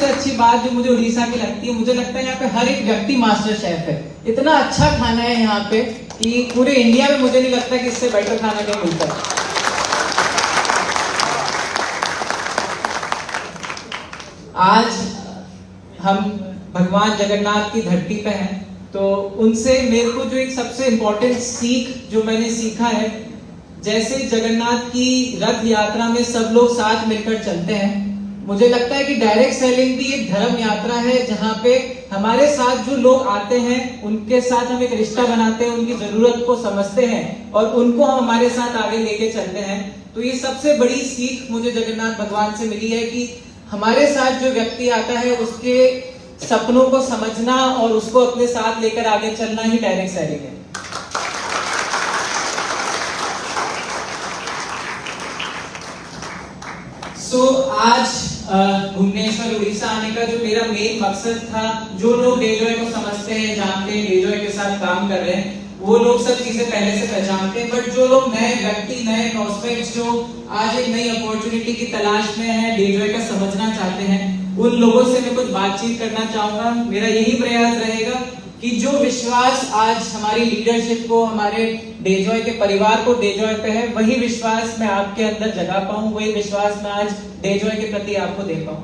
सबसे अच्छी बात जो मुझे उड़ीसा की लगती है, मुझे लगता है यहाँ पे हर एक व्यक्ति मास्टर शेफ है। इतना अच्छा खाना है यहाँ पे कि पूरे इंडिया में मुझे नहीं लगता कि इससे बेटर खाना कहीं मिलता है। आज हम भगवान जगन्नाथ की धरती पे हैं, तो उनसे मेरे को जो एक सबसे इम्पोर्टेंट सीख जो मैंने सीखा है, जैसे जगन्नाथ की रथ यात्रा में सब लोग साथ मिलकर चलते हैं, मुझे लगता है कि डायरेक्ट सेलिंग भी एक धर्म यात्रा है, जहां पे हमारे साथ जो लोग आते हैं उनके साथ हम एक रिश्ता बनाते हैं, उनकी जरूरत को समझते हैं और उनको हम हमारे साथ आगे लेके चलते हैं। तो ये सबसे बड़ी सीख मुझे जगन्नाथ भगवान से मिली है कि हमारे साथ जो व्यक्ति आता है उसके सपनों को समझना और उसको अपने साथ लेकर आगे चलना ही डायरेक्ट सेलिंग है। आज भुवनेश्वर उड़ीसा आने का जो मेरा मेन मकसद था, जो लोग डेजॉय को समझते हैं, जानते हैं, डेजॉय के साथ काम कर रहे हैं, वो लोग सब चीजें पहले से पहचानते हैं। बट जो लोग नए व्यक्ति, नए प्रोस्पेक्ट्स जो आज एक नई अपॉर्चुनिटी की तलाश में हैं, डेजॉय का समझना चाहते हैं, उन लोगों से मैं कुछ बातचीत करना चाहूंगा। मेरा यही प्रयास रहेगा कि जो विश्वास आज हमारी लीडरशिप को, हमारे डेजॉय के परिवार को डेजॉय पे है, वही विश्वास मैं आपके अंदर जगा पाऊं, वही विश्वास मैं आज डेजॉय के प्रति आपको दे पाऊं।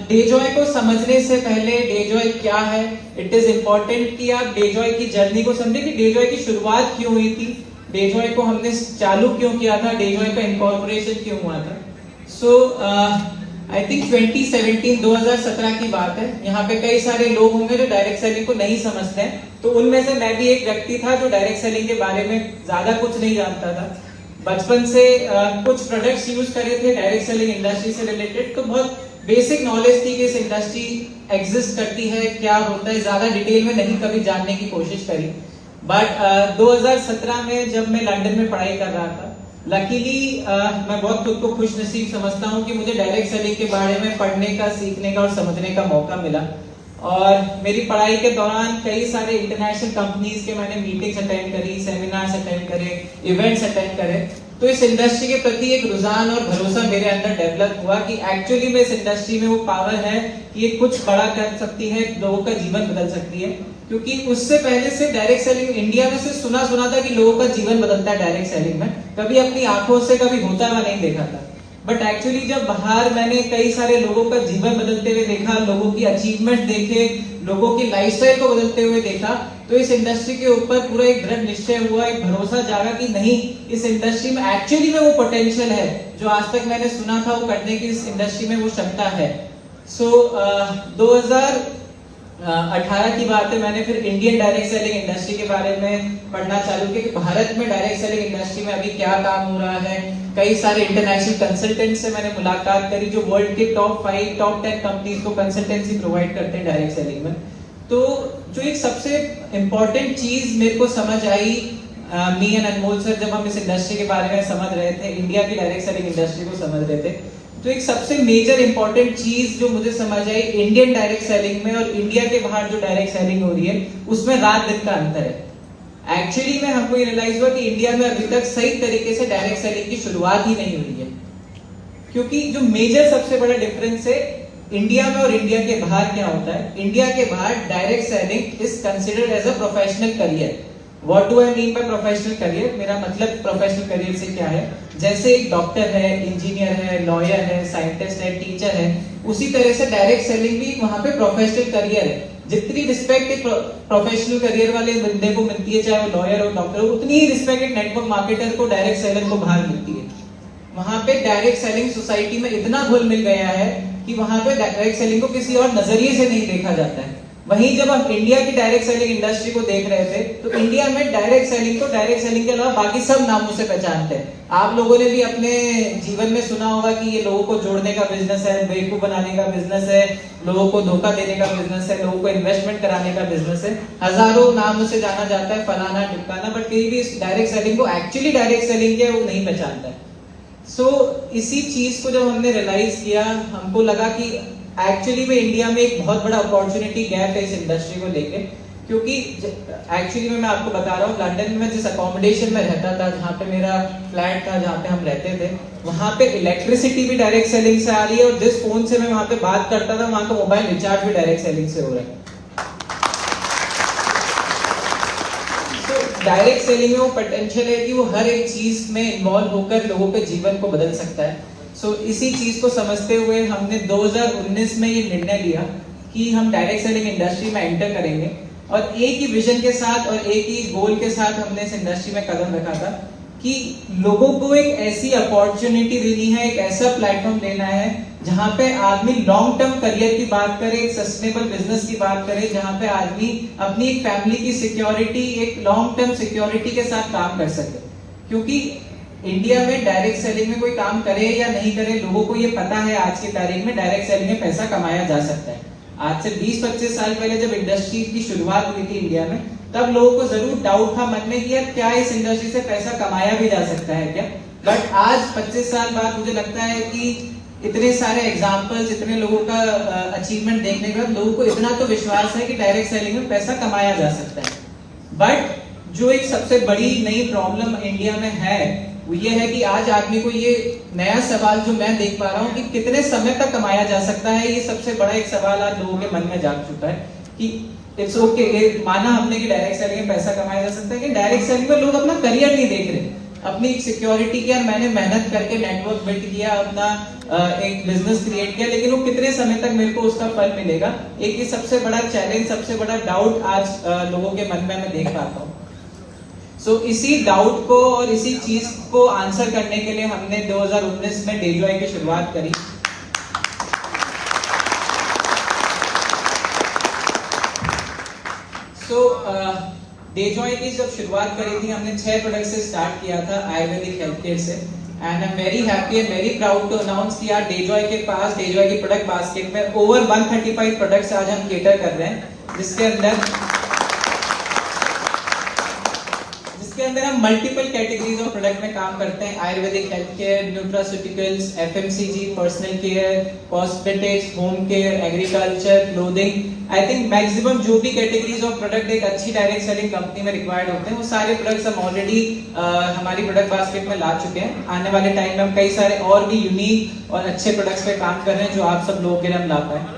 डेजॉय को समझने से पहले डेजॉय क्या है, इट इज इम्पोर्टेंट कि आप डेजॉय की जर्नी को समझे कि डेजॉय की शुरुआत क्यों हुई थी, डेजॉय को हमने चालू क्यों किया था, डेजॉय का इनकॉर्पोरेशन क्यों हुआ था। आई थिंक 2017 की बात है। यहाँ पे कई सारे लोग होंगे जो डायरेक्ट सेलिंग को नहीं समझते हैं, तो उनमें से मैं भी एक व्यक्ति था जो डायरेक्ट सेलिंग के बारे में ज्यादा कुछ नहीं जानता था। बचपन से कुछ प्रोडक्ट्स यूज करे थे डायरेक्ट सेलिंग इंडस्ट्री से रिलेटेड, तो बहुत बेसिक नॉलेज थी कि इस इंडस्ट्री एग्जिस्ट करती है, क्या होता है, ज्यादा डिटेल में नहीं कभी जानने की कोशिश करी। बट 2017 में जब मैं लंदन में पढ़ाई कर रहा था, लकीली मैं बहुत खुद को खुश नसीब समझता हूँ कि मुझे डायरेक्ट सेलिंग के बारे में पढ़ने का, सीखने का और समझने का मौका मिला। और मेरी पढ़ाई के दौरान कई सारे इंटरनेशनल कंपनीज के मैंने मीटिंग्स अटेंड करी, सेमिनार्स अटेंड करे, इवेंट्स अटेंड करे। तो इस इंडस्ट्री के प्रति एक रुझान और भरोसा मेरे अंदर डेवलप हुआ कि एक्चुअली में इस इंडस्ट्री में वो पावर है कि ये कुछ बड़ा कर सकती है, लोगों का जीवन बदल सकती है। क्योंकि उससे पहले से डायरेक्ट सेलिंग इंडिया में से सुना था कि लोगों का जीवन बदलता है डायरेक्ट सेलिंग में, कभी अपनी आंखों से कभी होता हुआ नहीं देखा था। बट एक्चुअली जब बाहर मैंने कई सारे लोगों का जीवन बदलते हुए देखा, लोगों की अचीवमेंट देखे, लोगों की लाइफस्टाइल को बदलते हुए देखा, तो इस इंडस्ट्री के ऊपर पूरा एक दृढ़ निश्चय हुआ, एक भरोसा जागा कि नहीं, इस इंडस्ट्री में एक्चुअली में वो पोटेंशियल है जो आज तक मैंने सुना था, वो करने की इस इंडस्ट्री में वो क्षमता है। 2018 की बात है, मैंने फिर इंडियन डायरेक्ट सेलिंग इंडस्ट्री के बारे में पढ़ना चालू किया कि भारत में डायरेक्ट सेलिंग इंडस्ट्री में अभी क्या काम हो रहा है। कई सारे इंटरनेशनल कंसल्टेंट से मैंने मुलाकात करी जो वर्ल्ड के टॉप 5, टॉप 10 कंपनीज को कंसल्टेंसी प्रोवाइड करते हैं डायरेक्ट सेलिंग में। तो जो एक सबसे इम्पोर्टेंट चीज मेरे को समझ आई, मी एंड अनमोल सर जब हम इस इंडस्ट्री के बारे में समझ रहे थे, इंडिया की डायरेक्ट सेलिंग इंडस्ट्री को समझ रहे थे, तो एक सबसे मेजर इंपॉर्टेंट चीज जो मुझे समझ आई इंडियन डायरेक्ट सेलिंग में और इंडिया के बाहर जो डायरेक्ट सेलिंग हो रही है, उसमें रात दिन का अंतर है। एक्चुअली में हमको ये रियलाइज हुआ कि इंडिया में अभी तक सही तरीके से डायरेक्ट सेलिंग की शुरुआत ही नहीं हुई है। क्योंकि जो मेजर सबसे बड़ा डिफरेंस है इंडिया में और इंडिया के बाहर क्या होता है, इंडिया के बाहर direct selling is considered as a professional career. What do I mean by professional career? मेरा मतलब प्रोफेशनल करियर से क्या है, जैसे एक डॉक्टर है, इंजीनियर है, लॉयर है, साइंटिस्ट है, टीचर है, उसी तरह से डायरेक्ट सेलिंग भी वहां पे प्रोफेशनल करियर है। जितनी रिस्पेक्ट एक प्रोफेशनल करियर वाले बंदे को मिलती है, चाहे वो लॉयर हो, डॉक्टर हो, उतनी ही रिस्पेक्ट एक नेटवर्क मार्केटर को, डायरेक्ट सेलर को बाहर मिलती है। वहां पे डायरेक्ट सेलिंग सोसाइटी में इतना घुल मिल गया है कि वहां पे डायरेक्ट सेलिंग को किसी और नजरिए से नहीं देखा जाता है। वहीं जब हम इंडिया की डायरेक्ट सेलिंग इंडस्ट्री को देख रहे थे, तो इंडिया में डायरेक्ट सेलिंग को डायरेक्ट सेलिंग के अलावा बाकी सब नामों से पहचानते हैं। आप लोगों ने भी अपने जीवन में सुना होगा कि ये लोगों को जोड़ने का बिजनेस है, बेवकूफ बनाने का बिजनेस है, लोगों को धोखा देने का बिजनेस है, लोगों को इन्वेस्टमेंट कराने का बिजनेस है, हजारों नामों से जाना जाता है, फलाना टिपकाना, बट कहीं भी इस डायरेक्ट सेलिंग को एक्चुअली डायरेक्ट सेलिंग है वो नहीं पहचानता है। इसी चीज को जब हमने रियलाइज किया, हमको लगा कि एक्चुअली में इंडिया में एक बहुत बड़ा अपॉर्चुनिटी गैप है इस इंडस्ट्री को लेके, क्योंकि एक्चुअली मैं आपको बता रहा हूँ, लंदन में जिस अकोमोडेशन में रहता था, जहाँ पे मेरा फ्लैट था, जहाँ पे हम रहते थे, वहाँ पे इलेक्ट्रिसिटी भी डायरेक्ट सेलिंग से आ रही है, और जिस फोन से मैं वहाँ पे बात करता था, वहाँ का मोबाइल रिचार्ज भी डायरेक्ट सेलिंग से हो रहा है। डायरेक्ट सेलिंग में वो पोटेंशियल है कि वो हर एक चीज में इन्वॉल्व होकर लोगों के जीवन को बदल सकता है। सो इसी चीज को समझते हुए हमने 2019 में ये निर्णय लिया कि हम डायरेक्ट सेलिंग इंडस्ट्री में एंटर करेंगे, और एक ही विजन के साथ और एक ही गोल के साथ हमने इस इंडस्ट्री में कदम रखा था कि लोगों को एक ऐसी अपॉर्चुनिटी देनी है, एक ऐसा प्लेटफॉर्म देना है जहां पे आदमी लॉन्ग टर्म करियर की बात करे, एक सस्टेनेबल बिजनेस की बात करे, जहां पे आदमी अपनी एक फैमिली की सिक्योरिटी, एक लॉन्ग टर्म सिक्योरिटी के साथ काम कर सके। क्योंकि इंडिया में डायरेक्ट सेलिंग में कोई काम करे या नहीं करे, लोगों को ये पता है आज की तारीख में डायरेक्ट सेलिंग में पैसा कमाया जा सकता है। आज से 20-25 साल पहले जब इंडस्ट्री की शुरुआत हुई थी इंडिया में, तब लोगों को जरूर डाउट था मन में कि यार क्या इस इंडस्ट्री से पैसा कमाया भी जा सकता है क्या। बट आज 25 साल बाद मुझे लगता है कि इतने सारे एग्जाम्पल्स, इतने लोगों का अचीवमेंट देखने के बाद लोगों को इतना तो विश्वास है कि डायरेक्ट सेलिंग में पैसा कमाया जा सकता है। बट जो एक सबसे बड़ी नई प्रॉब्लम इंडिया में है वो ये है कि आज आदमी को ये नया सवाल जो मैं देख पा रहा हूँ कि कितने समय तक कमाया जा सकता है, ये सबसे बड़ा एक सवाल आज लोगों के मन में जाग चुका है कि इट्स ओके, माना हमने कि डायरेक्ट सेलिंग में पैसा कमाया जा सकता है, कि डायरेक्ट सेलिंग में लोग अपना करियर नहीं देख रहे, अपनी सिक्योरिटी की, मैंने मेहनत करके नेटवर्क बिल्ड किया, अपना एक बिजनेस क्रिएट किया, लेकिन वो कितने समय तक मेरे को उसका फल मिलेगा, एक ये सबसे बड़ा चैलेंज, सबसे बड़ा डाउट आज लोगों के मन में मैं देख पाता हूँ। सो इसी डाउट को और इसी चीज को आंसर करने के लिए हमने 2019 में डेजॉय की शुरुआत करी। डेजॉय की जब शुरुआत करी थी, हमने 6 प्रोडक्ट से स्टार्ट किया था, आयुर्वेदिक हेल्थ केयर से। And I am very happy and very proud to announce कि आज डेजॉय के पास, डेजॉय की प्रोडक्ट बास्केट में ओवर 135 प्रोडक्ट्स आज हम केटर कर रहे हैं, जिसके अंदर हम मल्टीपल कैटेगरीज ऑफ प्रोडक्ट में काम करते हैं। Ayurvedic health care, nutraceuticals, FMCG, personal care, cosmetics, home care, agriculture, clothing. I think maximum जो भी कैटेगरीज ऑफ प्रोडक्ट एक अच्छी डायरेक्ट सेलिंग कंपनी में रिक्वायर्ड होते हैं, वो सारे प्रोडक्ट्स हम ऑलरेडी हमारी प्रोडक्ट बास्केट में ला चुके हैं। आने वाले टाइम में हम कई सारे और भी यूनिक और अच्छे प्रोडक्ट्स पे काम कर रहे हैं जो आप सब लोगों के लिए हम ला पाए।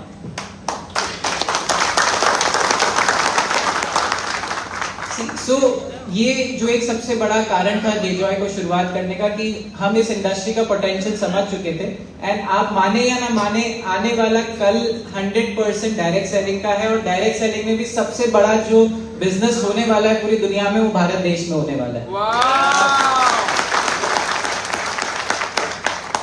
ये जो एक सबसे बड़ा कारण था डेजॉय को शुरुआत करने का कि हम इस इंडस्ट्री का पोटेंशियल समझ चुके थे। एंड आप माने या ना माने, आने वाला कल 100% डायरेक्ट सेलिंग का है, और डायरेक्ट सेलिंग में भी सबसे बड़ा जो बिजनेस होने वाला है पूरी दुनिया में, वो भारत देश में होने वाला है।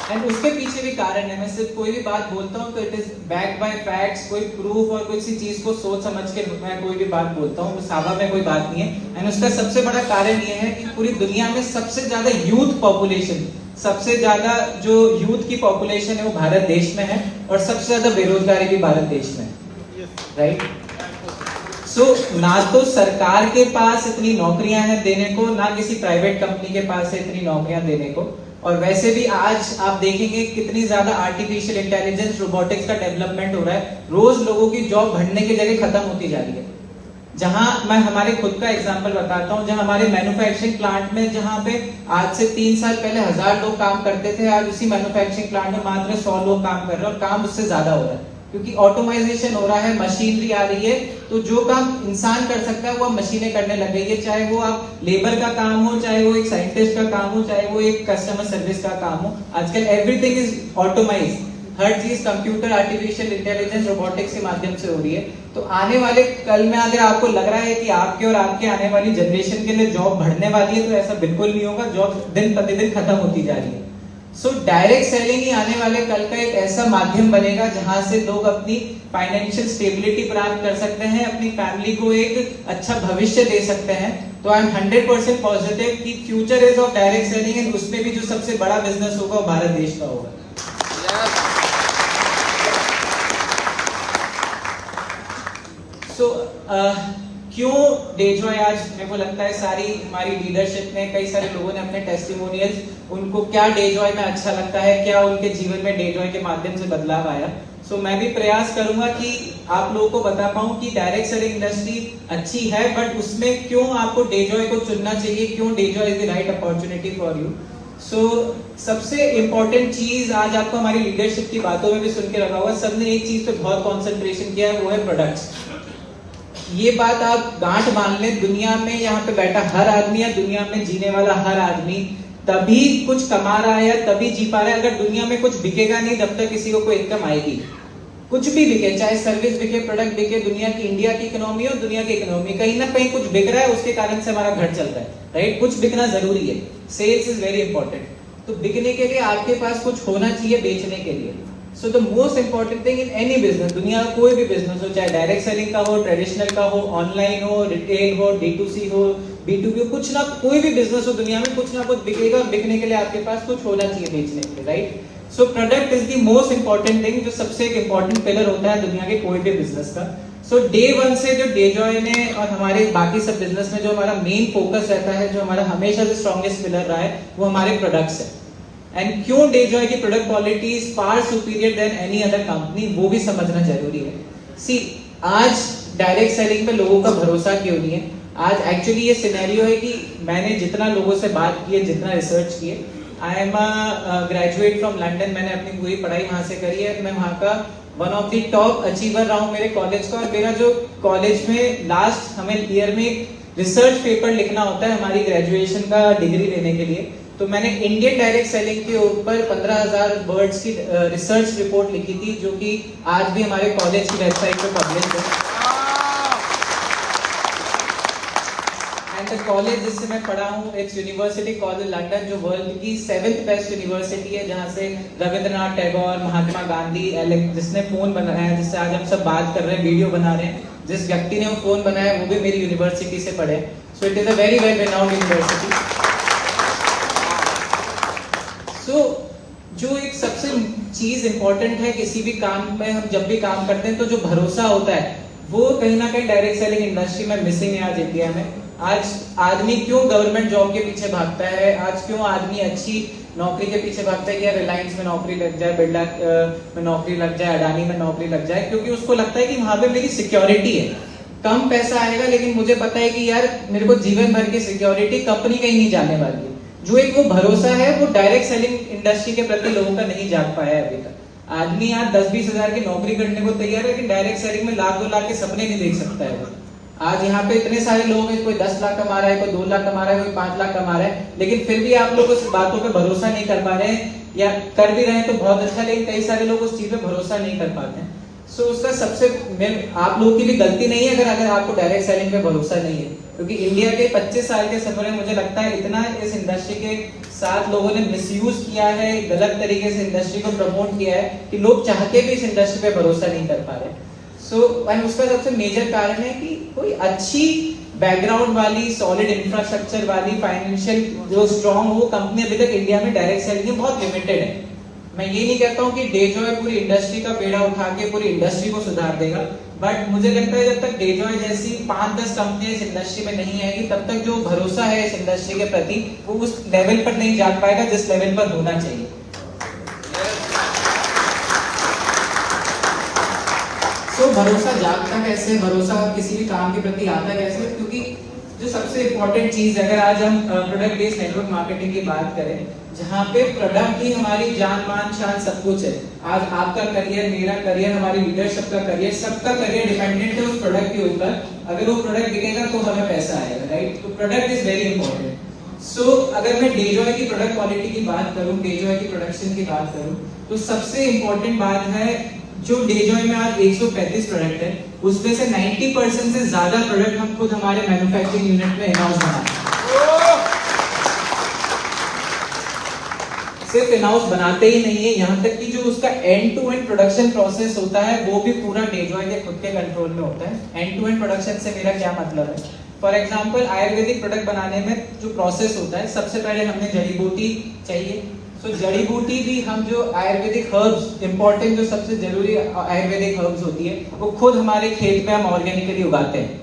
एंड उसके पीछे भी कारण है। मैं सिर्फ कोई भी बात बोलता हूँ तो it is backed by facts, कोई प्रूफ और किसी चीज को सोच समझ के मैं कोई भी बात बोलता हूँ, सावा में कोई बात नहीं है। एंड उसका सबसे बड़ा कारण ये है कि पूरी दुनिया में सबसे ज्यादा यूथ पॉपुलेशन, सबसे ज्यादा जो यूथ की पॉपुलेशन है वो भारत देश में है, और सबसे ज्यादा बेरोजगारी भी भारत देश में है, राइट। सो ना तो सरकार के पास इतनी नौकरियां हैं देने को, ना किसी प्राइवेट कंपनी के पास है इतनी नौकरियां देने को। और वैसे भी आज आप देखेंगे कितनी ज्यादा आर्टिफिशियल इंटेलिजेंस, रोबोटिक्स का डेवलपमेंट हो रहा है, रोज लोगों की जॉब बढ़ने की जगह खत्म होती जा रही है। जहां मैं हमारे खुद का एग्जांपल बताता हूं, जहां हमारे मैन्युफैक्चरिंग प्लांट में, जहां पे आज से 3 साल पहले 1000 लोग काम करते थे, आज उसी मैन्युफैक्चरिंग प्लांट में मात्र 100 लोग काम कर रहे हैं, और काम उससे ज्यादा हो रहा है क्योंकि ऑटोमाइजेशन हो रहा है, मशीनरी आ रही है। तो जो काम इंसान कर सकता है वो मशीनें करने लग गई है, चाहे वो आप लेबर का काम हो, चाहे वो एक साइंटिस्ट का काम हो, चाहे वो एक कस्टमर सर्विस का काम हो। आजकल एवरीथिंग इज ऑटोमाइज, हर चीज कंप्यूटर, आर्टिफिशियल इंटेलिजेंस, रोबोटिक्स के माध्यम से हो रही है। तो आने वाले कल में अगर आपको लग रहा है कि आपके और आपके आने वाली जनरेशन के लिए जॉब बढ़ने वाली है, तो ऐसा बिल्कुल नहीं होगा। जॉब दिन प्रतिदिन खत्म होती जा रही है। सो डायरेक्ट सेलिंग ही आने वाले कल का एक ऐसा माध्यम बनेगा जहां से लोग अपनी फाइनेंशियल स्टेबिलिटी प्राप्त कर सकते हैं, अपनी फैमिली को एक अच्छा भविष्य दे सकते हैं। तो आई एम 100% पॉजिटिव कि future is of direct selling, and उसमें भी जो सबसे बड़ा बिजनेस होगा वो भारत देश का होगा। सो क्यों डेजॉय आज मेरे को लगता है सारी हमारी लीडरशिप में कई सारे लोगों ने अपने टेस्टिमोनियल्स, उनको क्या डेजॉय में अच्छा लगता है, क्या उनके जीवन में डेजॉय के माध्यम से बदलाव आया। सो मैं भी प्रयास करूंगा कि आप लोगों को बता पाऊं कि डायरेक्ट सेलिंग इंडस्ट्री अच्छी है, बट उसमें क्यों आपको डेजॉय को चुनना चाहिए, क्यों Dejoy is the right opportunity for you. So सबसे इंपॉर्टेंट चीज आज आपको हमारी लीडरशिप की बातों में भी सुन के लगा हुआ, सबने एक चीज पे बहुत कॉन्सेंट्रेशन किया है, वो है प्रोडक्ट्स। ये बात आप गांठ बांध लें, दुनिया में यहाँ पे बैठा हर आदमी या दुनिया में जीने वाला हर आदमी तभी कुछ कमा रहा है या तभी जी पा रहा है अगर दुनिया में कुछ बिकेगा नहीं, तब तक किसी को कोई इनकम आएगी। कुछ भी बिके, चाहे सर्विस बिके, प्रोडक्ट बिके, दुनिया की, इंडिया की इकोनॉमी हो, दुनिया की इकोनॉमी, कहीं ना कहीं कुछ बिक रहा है, उसके कारण से हमारा घर चल रहा है, राइट। कुछ बिकना जरूरी है, सेल्स इज वेरी इंपॉर्टेंट। तो बिकने के लिए आपके पास कुछ होना चाहिए बेचने के लिए। So the most important thing in any business, दुनिया का कोई भी बिजनेस हो, चाहे डायरेक्ट सेलिंग का हो, ट्रेडिशनल का हो, ऑनलाइन हो, रिटेल हो, D2C हो, B2B हो, कुछ ना कोई भी बिजनेस हो दुनिया में, कुछ ना कुछ बिकेगा, बिकने के लिए आपके पास कुछ होना चाहिए बेचने के लिए, right. So product is the most important thing, जो सबसे एक इंपॉर्टेंट पिलर होता है दुनिया के कोई भी बिजनेस का। सो डे वन से जो डेजॉय ने और हमारे बाकी सब बिजनेस में जो हमारा मेन फोकस रहता है, जो हमारा हमेशा से स्ट्रॉन्गेस्ट पिलर रहा है, वो हमारे प्रोडक्ट्स है। एंड क्यों डेजॉय की product quality is far superior than any other company, वो भी समझना जरूरी है। सी, आज डायरेक्ट सेलिंग पे लोगों का भरोसा क्यों नहीं है? आज एक्चुअली ये सिनेरियो है कि मैंने जितना लोगों से बात की है, जितना रिसर्च की है, I am graduate from London, मैंने अपनी पूरी पढ़ाई वहां से करी है, मैं वहां का one of the top achiever रहा हूँ मेरे कॉलेज का। और मेरा जो कॉलेज में लास्ट हमें ईयर में रिसर्च पेपर लिखना होता है हमारी ग्रेजुएशन का डिग्री लेने के लिए, तो मैंने इंडियन डायरेक्ट सेलिंग के ऊपर 15,000 वर्ड्स की रिसर्च रिपोर्ट लिखी थी, जो कि आज भी हमारे कॉलेज की वेबसाइट पे पब्लिश है। एंड द कॉलेज जिससे मैं पढ़ा हूँ, इट्स यूनिवर्सिटी कॉलेज लंदन, जो वर्ल्ड की 7th बेस्ट यूनिवर्सिटी है, जहाँ से रविंद्रनाथ टैगोर, महात्मा गांधी, जिसने फोन बनाया है, जिससे आज हम सब बात कर रहे हैं, वीडियो बना रहे हैं, जिस व्यक्ति ने वो फोन बनाया वो भी मेरी यूनिवर्सिटी से पढ़े। So it is a very well renowned university. So जो एक सबसे चीज इंपॉर्टेंट है किसी भी काम में, हम जब भी काम करते हैं तो जो भरोसा होता है वो कहीं ना कहीं डायरेक्ट सेलिंग इंडस्ट्री में मिसिंग है आज इंडिया में। आज आदमी क्यों गवर्नमेंट जॉब के पीछे भागता है, आज क्यों आदमी अच्छी नौकरी के पीछे भागता है कि यार रिलायंस में नौकरी लग जाए, बिरला में नौकरी लग जाए, अडानी में नौकरी लग जाए, क्योंकि उसको लगता है कि वहां पे मेरी सिक्योरिटी है, कम पैसा आएगा लेकिन मुझे पता है कि यार मेरे को जीवन भर की सिक्योरिटी, कंपनी कहीं नहीं जाने वाली है। जो एक वो भरोसा है वो डायरेक्ट सेलिंग इंडस्ट्री के प्रति लोगों का नहीं जाग पाया है अभी तक। आदमी यहाँ 10-20 हजार की नौकरी करने को तैयार है, लेकिन डायरेक्ट सेलिंग में 1,00,000-2 लाख के सपने नहीं देख सकता है वो। आज यहाँ पे इतने सारे लोग हैं, कोई 10 लाख कमा रहा है, कोई 2 लाख कमा रहा है, कोई 5 लाख कमा रहा है, लेकिन फिर भी आप लोग उस बातों पे भरोसा नहीं कर पा रहे हैं, या कर भी रहे हैं तो बहुत अच्छा, लेकिन कई सारे लोग उस चीज पे भरोसा नहीं कर पाते हैं। सो उसका सबसे आप लोगों की भी गलती नहीं है अगर आपको डायरेक्ट सेलिंग पे भरोसा नहीं है, क्योंकि इंडिया के 25 साल के सफर में मुझे लगता है इतना इस इंडस्ट्री के साथ लोगों ने मिसयूज किया है, गलत तरीके से इंडस्ट्री को प्रमोट किया है कि लोग चाह के भी इस इंडस्ट्री पे भरोसा नहीं कर पा रहे। सो उसका सबसे मेजर कारण है कि कोई अच्छी बैकग्राउंड वाली, सॉलिड इंफ्रास्ट्रक्चर वाली, फाइनेंशियल जो स्ट्रॉन्ग हो कंपनी अभी तक इंडिया में डायरेक्ट सेलिंग में बहुत लिमिटेड है। मैं ये नहीं कहता हूँ कि डेजॉय पूरी इंडस्ट्री का बेड़ा उठा के पूरी इंडस्ट्री को सुधार देगा, बट मुझे लगता है जब तक डेजॉय जैसी 5-10 कंपनियां इस इंडस्ट्री में नहीं आएगी, तब तक जो भरोसा है इस इंडस्ट्री के प्रति वो उस लेवल पर नहीं जा पाएगा जिस लेवल पर होना चाहिए। तो भरोसा जागता कैसे, भरोसा किसी भी काम के प्रति आता कैसे? क्योंकि जो सबसे इम्पोर्टेंट चीज, अगर आज हम प्रोडक्ट बेस्ड नेटवर्क मार्केटिंग की बात करें, जहाँ पे प्रोडक्ट ही हमारी जान मान शान सब कुछ है। आज आपका करियर, मेरा करियर, हमारी लीडरशिप का करियर, सबका करियर डिपेंडेंट है उस प्रोडक्ट के ऊपर। अगर वो प्रोडक्ट बिकेगा तो हमें पैसा आएगा, राइट? तो प्रोडक्ट इज वेरी इंपॉर्टेंट। सो अगर मैं डेजॉय की प्रोडक्ट क्वालिटी की बात करूं, डेजॉय की प्रोडक्शन की बात करूं, तो सबसे इंपॉर्टेंट बात है जो डेजॉय में आज 135 प्रोडक्ट है, उसमें से 90% से ज्यादा प्रोडक्ट हम खुद हमारे मैन्युफैक्चरिंग यूनिट में इन हाउस बनाते हैं। सिर्फ इन हाउस बनाते ही नहीं है, यहाँ तक कि जो उसका end to end production process होता है वो भी पूरा डेजॉय के खुद के कंट्रोल में होता है। एंड टू एंड प्रोडक्शन से मेरा क्या मतलब है? फॉर एग्जाम्पल, आयुर्वेदिक प्रोडक्ट बनाने में जो प्रोसेस होता है, सबसे पहले हमें जड़ी बूटी चाहिए। तो जड़ी बूटी भी हम जो आयुर्वेदिक हर्ब्स, इंपॉर्टेंट जो सबसे जरूरी आयुर्वेदिक हर्ब्स होती है, वो खुद हमारे खेत में हम ऑर्गेनिकली उगाते हैं।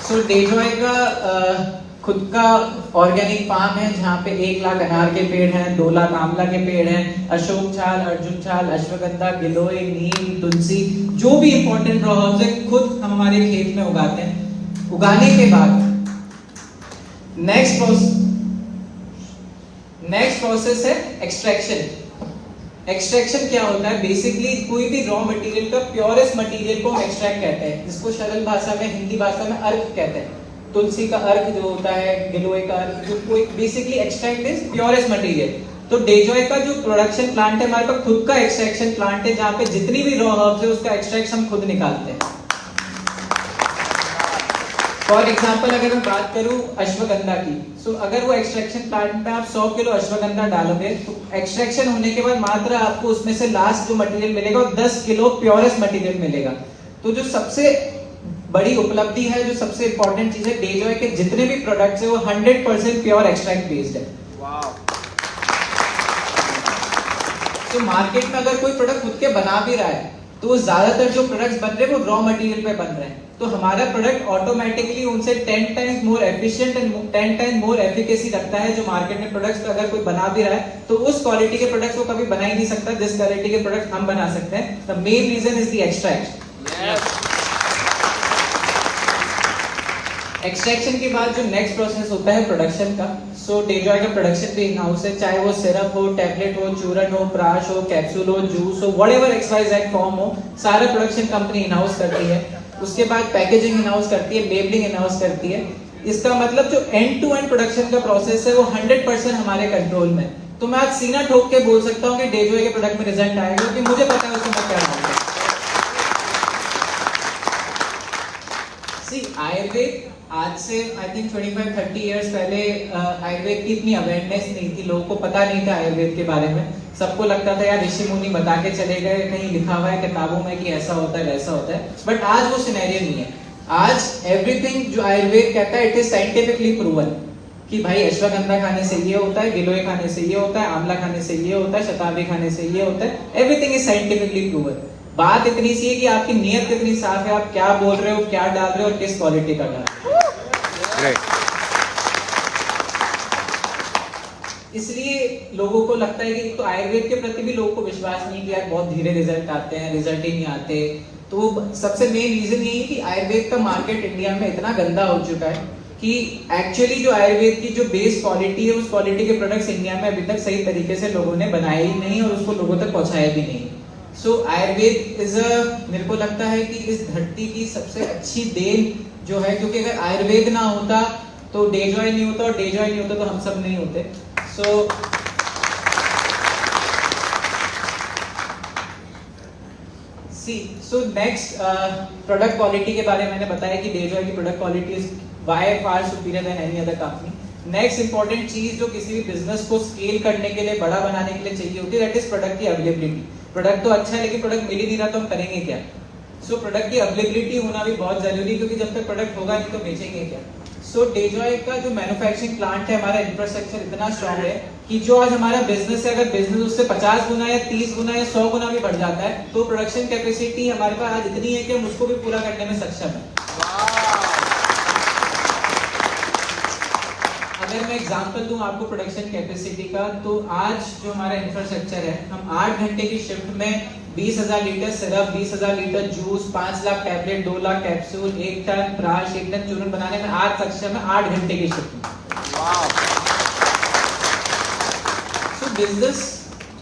सो डेजॉय का खुद का ऑर्गेनिक फार्म है जहाँ पे 1 लाख अनार के पेड़ हैं, 2 लाख आंवला के पेड़ हैं, अशोक छाल, अर्जुन छाल, अश्वगंधा, गिलोय, नीम, तुलसी, जो भी इंपॉर्टेंट रॉ हर्ब्स है खुद हम हमारे खेत में उगाते हैं। उगाने के बाद नेक्स्ट प्रोसेस है एक्सट्रैक्शन। एक्सट्रैक्शन क्या होता है? बेसिकली कोई भी रॉ मटेरियल का प्योरेस्ट मटेरियल को हम एक्सट्रैक्ट कहते हैं, जिसको सरल भाषा में, हिंदी भाषा में अर्क कहते हैं। तुलसी का अर्क जो होता है, गिलोय का अर्क, जो कोई basically extract is purest material. तो डेजॉय का जो प्रोडक्शन प्लांट है, हमारे पास खुद का एक्सट्रैक्शन प्लांट है जहाँ पे जितनी भी रॉ हर्ब्स है उसका एक्सट्रैक्शन हम खुद निकालते हैं। फॉर एग्जाम्पल अगर मैं बात करूं अश्वगंधा की, सो अगर वो एक्सट्रैक्शन प्लांट में आप 100 किलो अश्वगंधा डालोगे तो एक्सट्रैक्शन होने के बाद मात्र आपको उसमें से लास्ट जो मटेरियल मिलेगा वो 10 किलो प्योरेस्ट मटेरियल मिलेगा। तो जो सबसे बड़ी उपलब्धि है, जो सबसे इंपॉर्टेंट चीज है, डेजॉय के जितने भी प्रोडक्ट्स है वो 100% प्योर एक्सट्रैक्ट बेस्ड है। तो मार्केट में अगर कोई प्रोडक्ट खुद के बना भी रहा है तो ज्यादातर जो प्रोडक्ट्स बन रहे हैं वो रॉ मटेरियल पे बन रहे हैं। तो हमारा प्रोडक्ट ऑटोमेटिकली उनसे 10 times more efficient and 10 times more efficacy रखता है। जो मार्केट में प्रोडक्ट्स अगर कोई बना भी रहा है तो उस क्वालिटी के प्रोडक्ट्स को कभी बना ही नहीं सकता जिस क्वालिटी के प्रोडक्ट हम बना सकते हैं। The main reason is the extract. Extraction के बाद जो नेक्स्ट प्रोसेस होता है प्रोडक्शन का, सो डेजॉय का प्रोडक्शन भी इन हाउस है, चाहे वो सिरप हो, टैबलेट हो, चूरन हो, प्राश हो, कैप्सूल हो, जूस हो, व्हाटएवर XYZ फॉर्म हो, सारा प्रोडक्शन कंपनी इन हाउस करती है। उसके बाद पैकेजिंग इन हाउस करती है, लेबलिंग इन हाउस करती है। इसका मतलब जो एंड टू एंड प्रोडक्शन का प्रोसेस है वो 100% हमारे कंट्रोल में। तो मैं आज सीना ठोक के बोल सकता हूँ कि डेजॉय के प्रोडक्ट में रिजल्ट आएगा क्योंकि मुझे पता है उसमें मैं क्या डालूंगा। आयुर्वेद आज से आई थिंक 25-30 इयर्स पहले आयुर्वेद की इतनी अवेयरनेस नहीं थी, लोगों को पता नहीं था आयुर्वेद के बारे में। सबको लगता था यार ऋषि मुनि बता के चले गए, कहीं लिखा हुआ है किताबों में कि ऐसा होता है वैसा होता है। बट आज वो सिनेरियो नहीं है। आज एवरीथिंग जो आयुर्वेद कहता है इट इज साइंटिफिकली प्रूवन कि भाई अश्वगंधा खाने से ये होता है, गिलोय खाने से ये होता है, आंवला खाने से ये होता है, शतावरी खाने से ये होता है। Everything is scientifically proven. बात इतनी सी है कि आपकी नीयत कितनी साफ है, आप क्या बोल रहे हो, क्या डाल रहे हो और किस क्वालिटी का डाल रहे हो। इसलिए लोगों को लगता है कि तो आयुर्वेद के प्रति भी लोगों को विश्वास नहीं कि यार बहुत धीरे रिजल्ट आते हैं, रिजल्ट ही नहीं आते। तो सबसे मेन रीजन यही है कि आयुर्वेद का मार्केट इंडिया में इतना गंदा हो चुका है कि एक्चुअली जो आयुर्वेद की जो बेस क्वालिटी है उस क्वालिटी के प्रोडक्ट्स इंडिया में अभी तक सही तरीके से लोगों ने बनाए ही नहीं और उसको लोगों तक पहुंचाया भी नहीं। सो आयुर्वेद इज मेरे को लगता है कि इस धरती की सबसे अच्छी देन जो है, क्योंकि अगर आयुर्वेद ना होता तो डेजॉय नहीं होता और डेजॉय नहीं होता तो हम सब नहीं होते। सो नेक्स्ट प्रोडक्ट क्वालिटी के बारे में मैंने बताया कि डेजॉय की product quality is by far superior than any other company. Next important चीज जो किसी भी बिजनेस को स्केल करने के लिए, बड़ा बनाने के लिए चाहिए होती है, दैट इज प्रोडक्ट की अवेलेबिलिटी। प्रोडक्ट तो अच्छा है लेकिन प्रोडक्ट मिल ही नहीं रहा तो हम करेंगे क्या? सो प्रोडक्ट की अवेलेबिलिटी होना भी बहुत जरूरी है क्योंकि जब तक प्रोडक्ट होगा नहीं तो बेचेंगे क्या? सो डेजॉय का जो मैन्युफैक्चरिंग प्लांट है, हमारा इंफ्रास्ट्रक्चर इतना स्ट्रांग है कि जो आज हमारा बिजनेस है, अगर बिजनेस उससे 50 गुना या 30 गुना या 100 गुना भी बढ़ जाता है तो प्रोडक्शन कैपेसिटी हमारे पास आज इतनी है कि हम उसको भी पूरा करने में सक्षम है। अगर मैं एग्जांपल दूं आपको प्रोडक्शन कैपेसिटी का, तो आज जो हमारा इंफ्रास्ट्रक्चर है, हम 8 घंटे की शिफ्ट में 20,000 litre syrup, 20,000 litre juice, 5 lakh tablet, 2 lakh capsule, 1 ton प्राश, 1 टन चूरन बनाने में आज सक्षम है 8 घंटे की शिफ्ट में। सो बिजनेस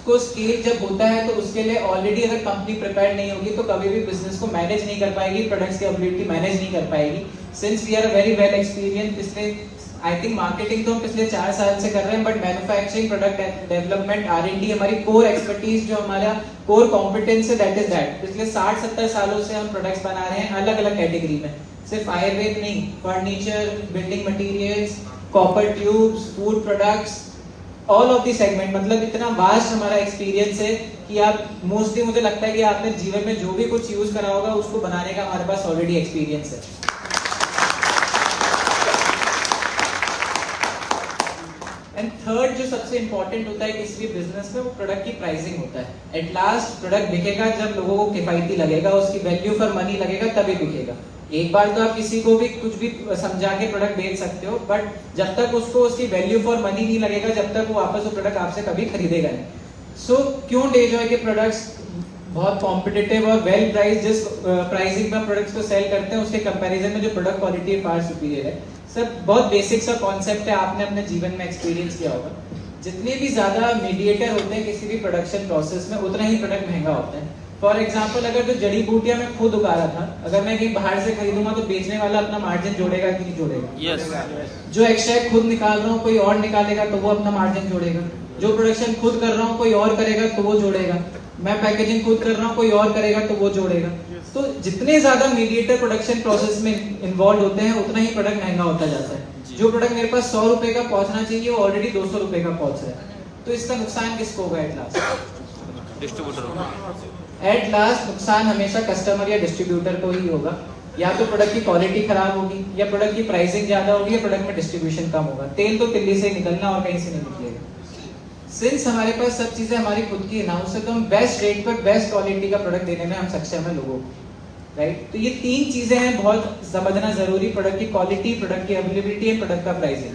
को स्केल जब होता है तो उसके लिए ऑलरेडी अगर कंपनी प्रिपेयर नहीं होगी तो कभी भी बिजनेस को मैनेज नहीं कर पाएगी, प्रोडक्ट्स की अवेलेबिलिटी मैनेज नहीं कर पाएगी। Since we are very well experience, पिछले आई थिंक मार्केटिंग तो हम पिछले 4 साल से कर रहे हैं, but manufacturing, product development, R&D हमारी कोर एक्सपर्टीज, जो हमारा कोर कॉम्पिटेंस है, दैट इज दैट। पिछले 60-70 सालों से हम प्रोडक्ट्स बना रहे हैं अलग अलग कैटेगरी में, सिर्फ आयुर्वेद नहीं, furniture, building materials, copper tubes, food products, all of the segment. मतलब इतना वास्ट हमारा एक्सपीरियंस है कि आप मोस्टली, मुझे लगता है कि आपने जीवन में जो भी कुछ यूज करा होगा उसको बनाने का हमारे पास ऑलरेडी एक्सपीरियंस है। एंड थर्ड जो सबसे इंपॉर्टेंट होता है किसी भी बिजनेस में, वो प्रोडक्ट की प्राइसिंग होता है। एट लास्ट प्रोडक्ट बिकेगा जब लोगों को किफायती लगेगा, उसकी वैल्यू फॉर मनी लगेगा, तभी बिकेगा। एक बार तो आप किसी को भी कुछ भी समझा के प्रोडक्ट बेच सकते हो, बट जब तक उसको उसकी वैल्यू फॉर मनी नहीं लगेगा, जब तक वो वापस वो प्रोडक्ट आपसे कभी खरीदेगा नहीं। सो क्यों डेजॉय के प्रोडक्ट्स बहुत कॉम्पिटिटिव और वेल प्राइस, जिस प्राइसिंग में प्रोडक्ट्स को सेल करते हैं उसके कंपैरिजन में जो प्रोडक्ट क्वालिटी है फार सुपीरियर है। सब बहुत बेसिक सा कॉन्सेप्ट है, आपने अपने जीवन में एक्सपीरियंस किया होगा। जितने भी ज्यादा मीडिएटर होते हैं किसी भी प्रोडक्शन प्रोसेस में, उतना ही प्रोडक्ट महंगा होता है। फॉर एग्जाम्पल, अगर जो जड़ी बूटियां मैं खुद उगा रहा था, अगर मैं कहीं बाहर से खरीदूंगा तो बेचने वाला अपना मार्जिन जोड़ेगा कि नहीं जोड़ेगा? Yes. जो एक्सट्रैक्ट खुद निकाल रहा हूँ कोई और निकालेगा तो वो अपना मार्जिन जोड़ेगा। जो प्रोडक्शन खुद कर रहा हूँ कोई और करेगा तो वो जोड़ेगा। मैं पैकेजिंग खुद कर रहा हूँ कोई और करेगा तो वो जोड़ेगा। तो जितने ज्यादा मीडिएटर प्रोडक्शन प्रोसेस में इन्वॉल्व होते हैं उतना ही प्रोडक्ट महंगा होता जाता है। जो प्रोडक्ट मेरे पास 100 रुपए का पहुंचना चाहिए वो ऑलरेडी 200 रुपए का पहुंच रहा है। तो इसका नुकसान किसको होगा at last? Distributor. At last नुकसान हमेशा कस्टमर या डिस्ट्रीब्यूटर को ही होगा। या तो प्रोडक्ट की क्वालिटी खराब होगी, या प्रोडक्ट की प्राइसिंग ज्यादा होगी, या प्रोडक्ट में डिस्ट्रीब्यूशन कम होगा। तेल तो तिल्ली से निकलना और कहीं से नहीं निकलेगा। सिंस हमारे पास सब चीजें हमारी खुद की अनाउंस है, तो हम बेस्ट रेट पर बेस्ट क्वालिटी का प्रोडक्ट देने में हम सक्षम है लोगों को, राइट? तो ये 3 चीजें हैं बहुत समझना जरूरी, प्रोडक्ट की क्वालिटी, प्रोडक्ट की अवेलेबिलिटी एंड प्रोडक्ट का प्राइसिंग।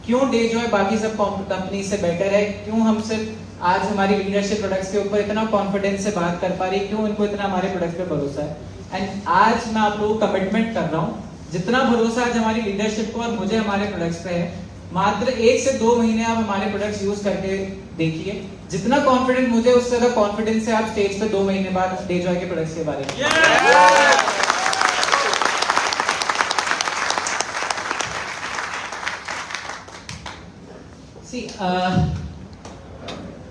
क्यों डेजॉय बाकी सब कंपनी से बेटर है, क्यों हम सिर्फ आज हमारी लीडरशिप प्रोडक्ट्स के ऊपर इतना कॉन्फिडेंस से बात कर पा रही, क्यों उनको इतना हमारे प्रोडक्ट पे भरोसा है। एंड आज मैं आप लोगों को कमिटमेंट कर रहा हूँ, जितना भरोसा आज हमारी लीडरशिप को और मुझे हमारे प्रोडक्ट्स पे है, मात्र 1 से 2 महीने आप हमारे प्रोडक्ट्स यूज करके देखिए। जितना कॉन्फिडेंट मुझे, उससे ज्यादा कॉन्फिडेंस से आप स्टेज पे 2 महीने बाद डेजॉय के प्रोडक्ट्स के बारे में।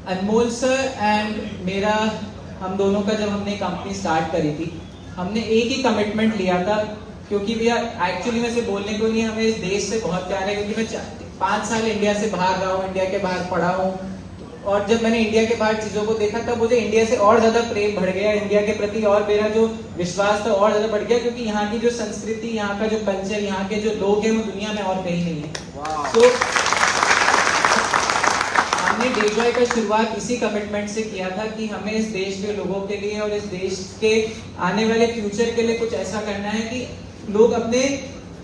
अनमोल सर एंड मेरा, हम दोनों का जब हमने कंपनी स्टार्ट करी थी, हमने एक ही कमिटमेंट लिया था। क्योंकि भैया एक्चुअली मैं से बोलने को नहीं, हमें इस देश से बहुत प्यार है। क्योंकि मैं 5 साल इंडिया से बाहर रहा हूँ, इंडिया के बाहर पढ़ा हूँ, और जब मैंने इंडिया के बाहर चीजों को देखा तब मुझे इंडिया से और ज्यादा प्रेम बढ़ गया, इंडिया के प्रति और मेरा जो विश्वास था और ज्यादा बढ़ गया। क्योंकि यहाँ की जो संस्कृति, यहाँ का जो कल्चर, यहाँ के जो लोग हैं, वो दुनिया में और कहीं नहीं है। तो हमने डेजॉय का शुरुआत इसी कमिटमेंट से किया था कि हमें इस देश के लोगों के लिए और इस देश के आने वाले फ्यूचर के लिए कुछ ऐसा करना है कि लोग अपने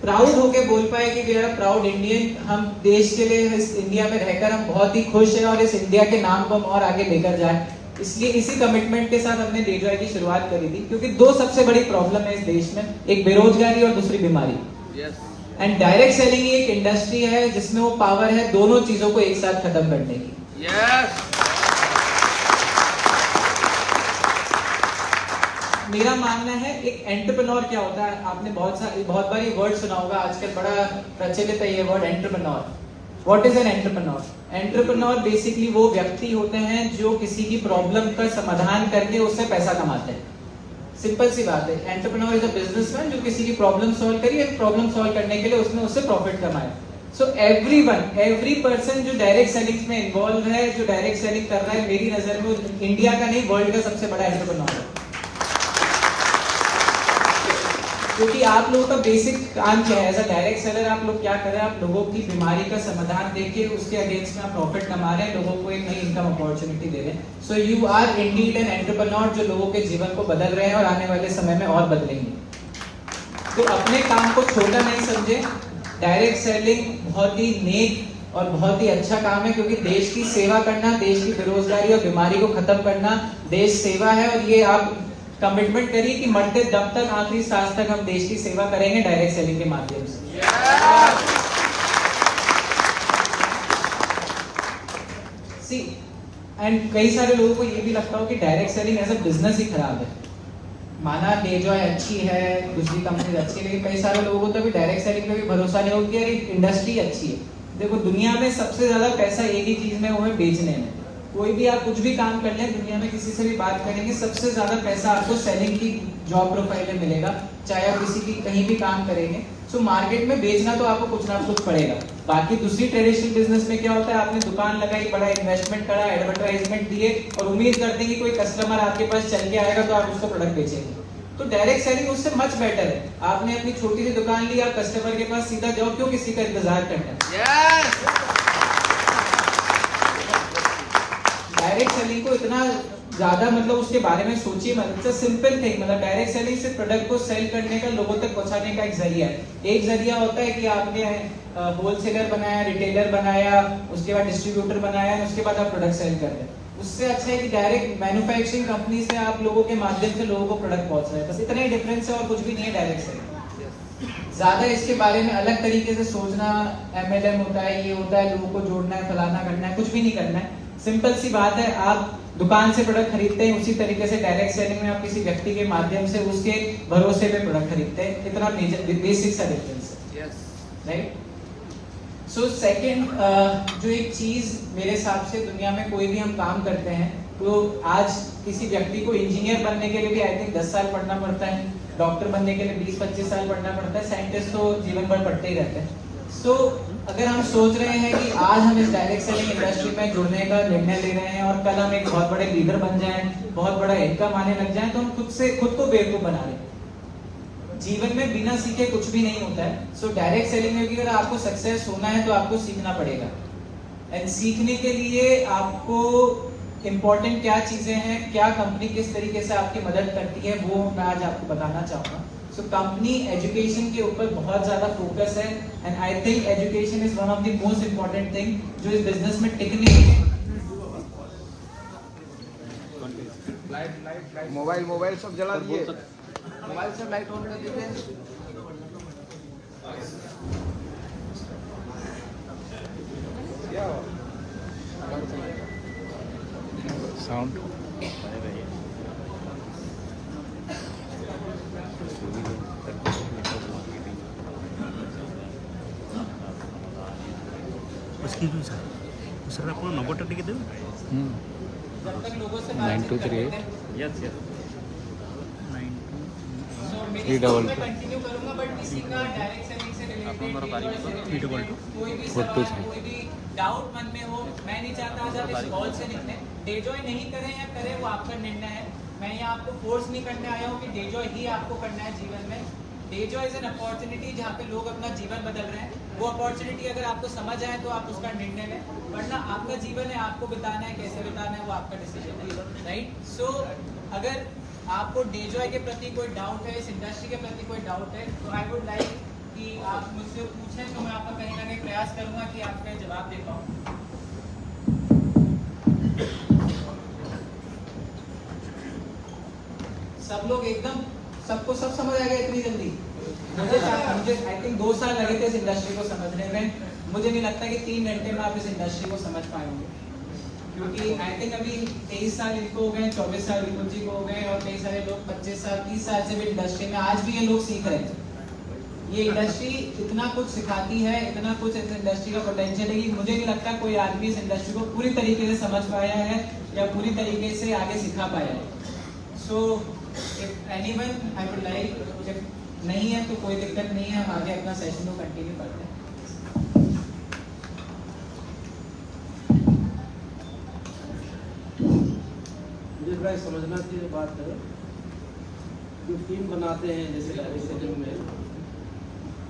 प्राउड होके बोल पाए कि वी आर प्राउड इंडियन। हम देश के लिए, इस इंडिया में रहकर हम बहुत ही खुश हैं और इस इंडिया के नाम को हम और आगे लेकर जाए। इसलिए इसी कमिटमेंट के साथ हमने डेजॉय की शुरुआत करी थी। क्योंकि 2 सबसे बड़ी प्रॉब्लम है इस देश में, एक बेरोजगारी और दूसरी बीमारी। एंड डायरेक्ट सेलिंग एक इंडस्ट्री है जिसमें वो पावर है दोनों चीजों को एक साथ खत्म करने की। मेरा मानना है एक एंटरप्रेन्योर क्या होता है, आपने बहुत बार ये वर्ड सुना होगा, आजकल बड़ा प्रचलित है ये word entrepreneur. What is an entrepreneur? Entrepreneur basically वो व्यक्ति होते हैं जो किसी की प्रॉब्लम का समाधान करके उससे पैसा कमाते हैं। सिंपल सी बात है, एंटरप्रेन्योर इज अ बिजनेसमैन जो किसी की प्रॉब्लम सॉल्व करी और प्रॉब्लम सॉल्व करने के लिए उसने उससे प्रॉफिट कमाया। सो एवरी पर्सन जो डायरेक्ट सेलिंग में इन्वॉल्व है, जो डायरेक्ट सेलिंग कर रहा है, मेरी नजर में इंडिया का नहीं वर्ल्ड का सबसे बड़ा एंटरप्रेन्योर है। क्योंकि आप लोगों का बेसिक काम क्या है? एज अ डायरेक्ट सेलर आप लोग क्या कर रहे हैं? आप लोगों की बीमारी का समाधान देके उसके अगेंस्ट में आप प्रॉफिट कमा रहे हैं, लोगों को एक नई इनकम अपॉर्चुनिटी दे रहे हैं। So you are indeed an entrepreneur जो लोगों के जीवन को बदल रहे हैं और आने वाले समय में और बदलेंगे। तो अपने काम को छोटा नहीं समझे। डायरेक्ट सेलिंग बहुत ही नेक और बहुत ही अच्छा काम है, क्योंकि देश की सेवा करना, देश की बेरोजगारी और बीमारी को खत्म करना देश सेवा है। और ये आप कमिटमेंट करिए कि मरते दम तक, आखिरी सांस तक हम देश की सेवा करेंगे डायरेक्ट सेलिंग के माध्यम से। सी एंड कई सारे लोगों को ये भी लगता हो कि direct selling as a business ही खराब है। माना डेजॉय अच्छी है, दूसरी कंपनी अच्छी है, लेकिन कई सारे लोगों को तो अभी डायरेक्ट सेलिंग पे भी भरोसा नहीं होगा कि यार इंडस्ट्री अच्छी है। देखो, दुनिया में सबसे ज्यादा पैसा एक ही चीज में, वो है बेचने में। कोई भी आप कुछ भी काम कर लें, दुनिया में किसी से भी बात करेंगे, सबसे ज्यादा पैसा आपको सेलिंग की जॉब प्रोफाइल में मिलेगा, चाहे आप किसी की कहीं भी काम करेंगे। सो मार्केट में बेचना तो आपको कुछ ना कुछ पड़ेगा। बाकी दूसरी ट्रेडिशनल बिजनेस में क्या होता है, आपने दुकान लगाई, बड़ा इन्वेस्टमेंट करा, एडवर्टाइजमेंट दिए और उम्मीद करते हैं कि कोई कस्टमर आपके पास चल के आएगा तो आप उसको प्रोडक्ट बेचेंगे। तो डायरेक्ट सेलिंग उससे मच बेटर है। आपने अपनी छोटी सी दुकान ली, आप कस्टमर के पास सीधा जाओ, क्यों किसी का इंतजार करना है? डायरेक्ट सेलिंग को इतना ज्यादा मतलब उसके बारे में सोचिए मत। इट्स अ सिंपल थिंग, मतलब डायरेक्ट सेलिंग से प्रोडक्ट को सेल करने का, लोगों तक पहुंचाने का एक जरिया है। एक जरिया होता है कि आपने होलसेलर बनाया, रिटेलर बनाया, उसके बाद डिस्ट्रीब्यूटर बनाया, उसके बाद आप प्रोडक्ट सेल कर रहे हैं। उससे अच्छा है कि डायरेक्ट मैन्युफैक्चरिंग कंपनी से आप लोगों के माध्यम से लोगों को प्रोडक्ट पहुंच रहे हैं। बस इतना ही डिफरेंस है और कुछ भी नहीं है डायरेक्ट सेलिंग। ज्यादा इसके बारे में अलग तरीके से सोचना, MLM होता है, ये होता है, लोगों को जोड़ना है, फलाना करना है, कुछ भी नहीं करना है। सिंपल सी बात है, आप दुकान से प्रोडक्ट खरीदते हैं, उसी तरीके से डायरेक्ट सेलिंग में आप किसी व्यक्ति के माध्यम से उसके भरोसे पे प्रोडक्ट खरीदते हैं। इतना बेसिक सा डिफरेंस है, राइट। सो सेकंड जो एक चीज मेरे हिसाब से दुनिया में कोई भी हम काम करते हैं तो आज किसी व्यक्ति को इंजीनियर बनने के लिए भी आई थिंक 10 साल पढ़ना पड़ता है, डॉक्टर बनने के लिए 20-25 साल पढ़ना पड़ता है, साइंटिस्ट तो जीवन भर पढ़ते ही रहते हैं। सो अगर हम सोच रहे हैं कि आज हम इस डायरेक्ट सेलिंग इंडस्ट्री में जुड़ने का निर्णय ले रहे हैं और कल हम एक बहुत बड़े लीडर बन जाएं, बहुत बड़ा इनकम आने लग जाए, तो हम खुद को बेवकूफ बना रहे हैं। जीवन में बिना सीखे कुछ भी नहीं होता है। सो डायरेक्ट सेलिंग में भी अगर आपको सक्सेस होना है तो आपको सीखना पड़ेगा। एंड सीखने के लिए आपको इम्पोर्टेंट क्या चीजें हैं, क्या कंपनी किस तरीके से आपकी मदद करती है, वो मैं आज आपको बताना चाहूंगा। सो कंपनी एजुकेशन के ऊपर बहुत ज्यादा फोकस है and I think education is one of the most important thing जो इस बिजनेस में टिकने के मोबाइल सब जला दिए, मोबाइल सब लाइट ऑन कर दीजिए। क्या साउंड सर आपको नंबर टिके दें। जब तक लोगों से 9238 यस यस 322 कंटिन्यू करूंगा, बट किसी का डायरेक्ट सेलिंग से रिलेटेड कोई भी 42 सवाल, कोई भी डाउट मन में हो, मैं नहीं चाहता आज आप इस हॉल से निकले। डेजॉय नहीं करें या करें वो आपका निर्णय है। मैं यहाँ आपको फोर्स नहीं करने आया हूँ कि डेजॉय ही आपको करना है जीवन में। डेजॉय इज एन अपॉर्चुनिटी जहाँ पे लोग अपना जीवन बदल रहे हैं। वो अपॉर्चुनिटी अगर आपको समझ आए तो आप उसका निर्णय लें, वरना आपका जीवन है, आपको बिताना है, कैसे बिताना है वो आपका डिसीजन है, राइट। सो अगर आपको डेजॉय के प्रति कोई डाउट है, इस इंडस्ट्री के प्रति कोई डाउट है, तो आई वुड लाइक कि आप मुझसे पूछें, तो मैं आपका कहीं ना कहीं प्रयास करूंगा कि आपका जवाब दे पाऊँ। सब लोग एकदम सबको सब समझ आ गया इतनी जल्दी? मुझे आई थिंक 2 साल लगे थे इस इंडस्ट्री को समझने में। मुझे नहीं लगता कि 3 घंटे में आप इस इंडस्ट्री को समझ पाएंगे, क्योंकि आई थिंक अभी 23 साल इनको हो गए, 24 साल विपुल जी को हो गए, और कई सारे लोग 25 साल 30 साल से भी इंडस्ट्री में, आज भी ये लोग सीख रहे हैं। ये इंडस्ट्री इतना कुछ सिखाती है, इतना कुछ इस इंडस्ट्री का पोटेंशियल है कि मुझे नहीं लगता कोई आदमी इस इंडस्ट्री को पूरी तरीके से समझ पाया है या पूरी तरीके से आगे सिखा पाया है। So if anyone I would like, if नहीं है तो कोई दिक्कत नहीं है, हम आगे अपना सेशन को कंटिन्यू करते हैं। मुझे भाई समझना चाहिए बात है, जो टीम बनाते हैं जैसे डायरेक्ट सेलिंग में,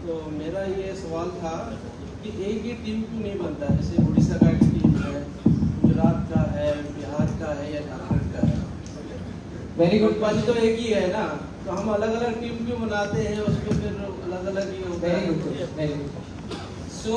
तो मेरा ये सवाल था कि एक ही टीम क्यों नहीं बनता है? जैसे उड़ीसा का एक टीम है, गुजरात का है, बिहार का है या झारखंड का है। वेरी गुड बात तो एक ही है ना, तो हम अलग अलग टीम क्यों बनाते हैं? उसमें फिर अलग अलग ही होता है। Very good, very good. So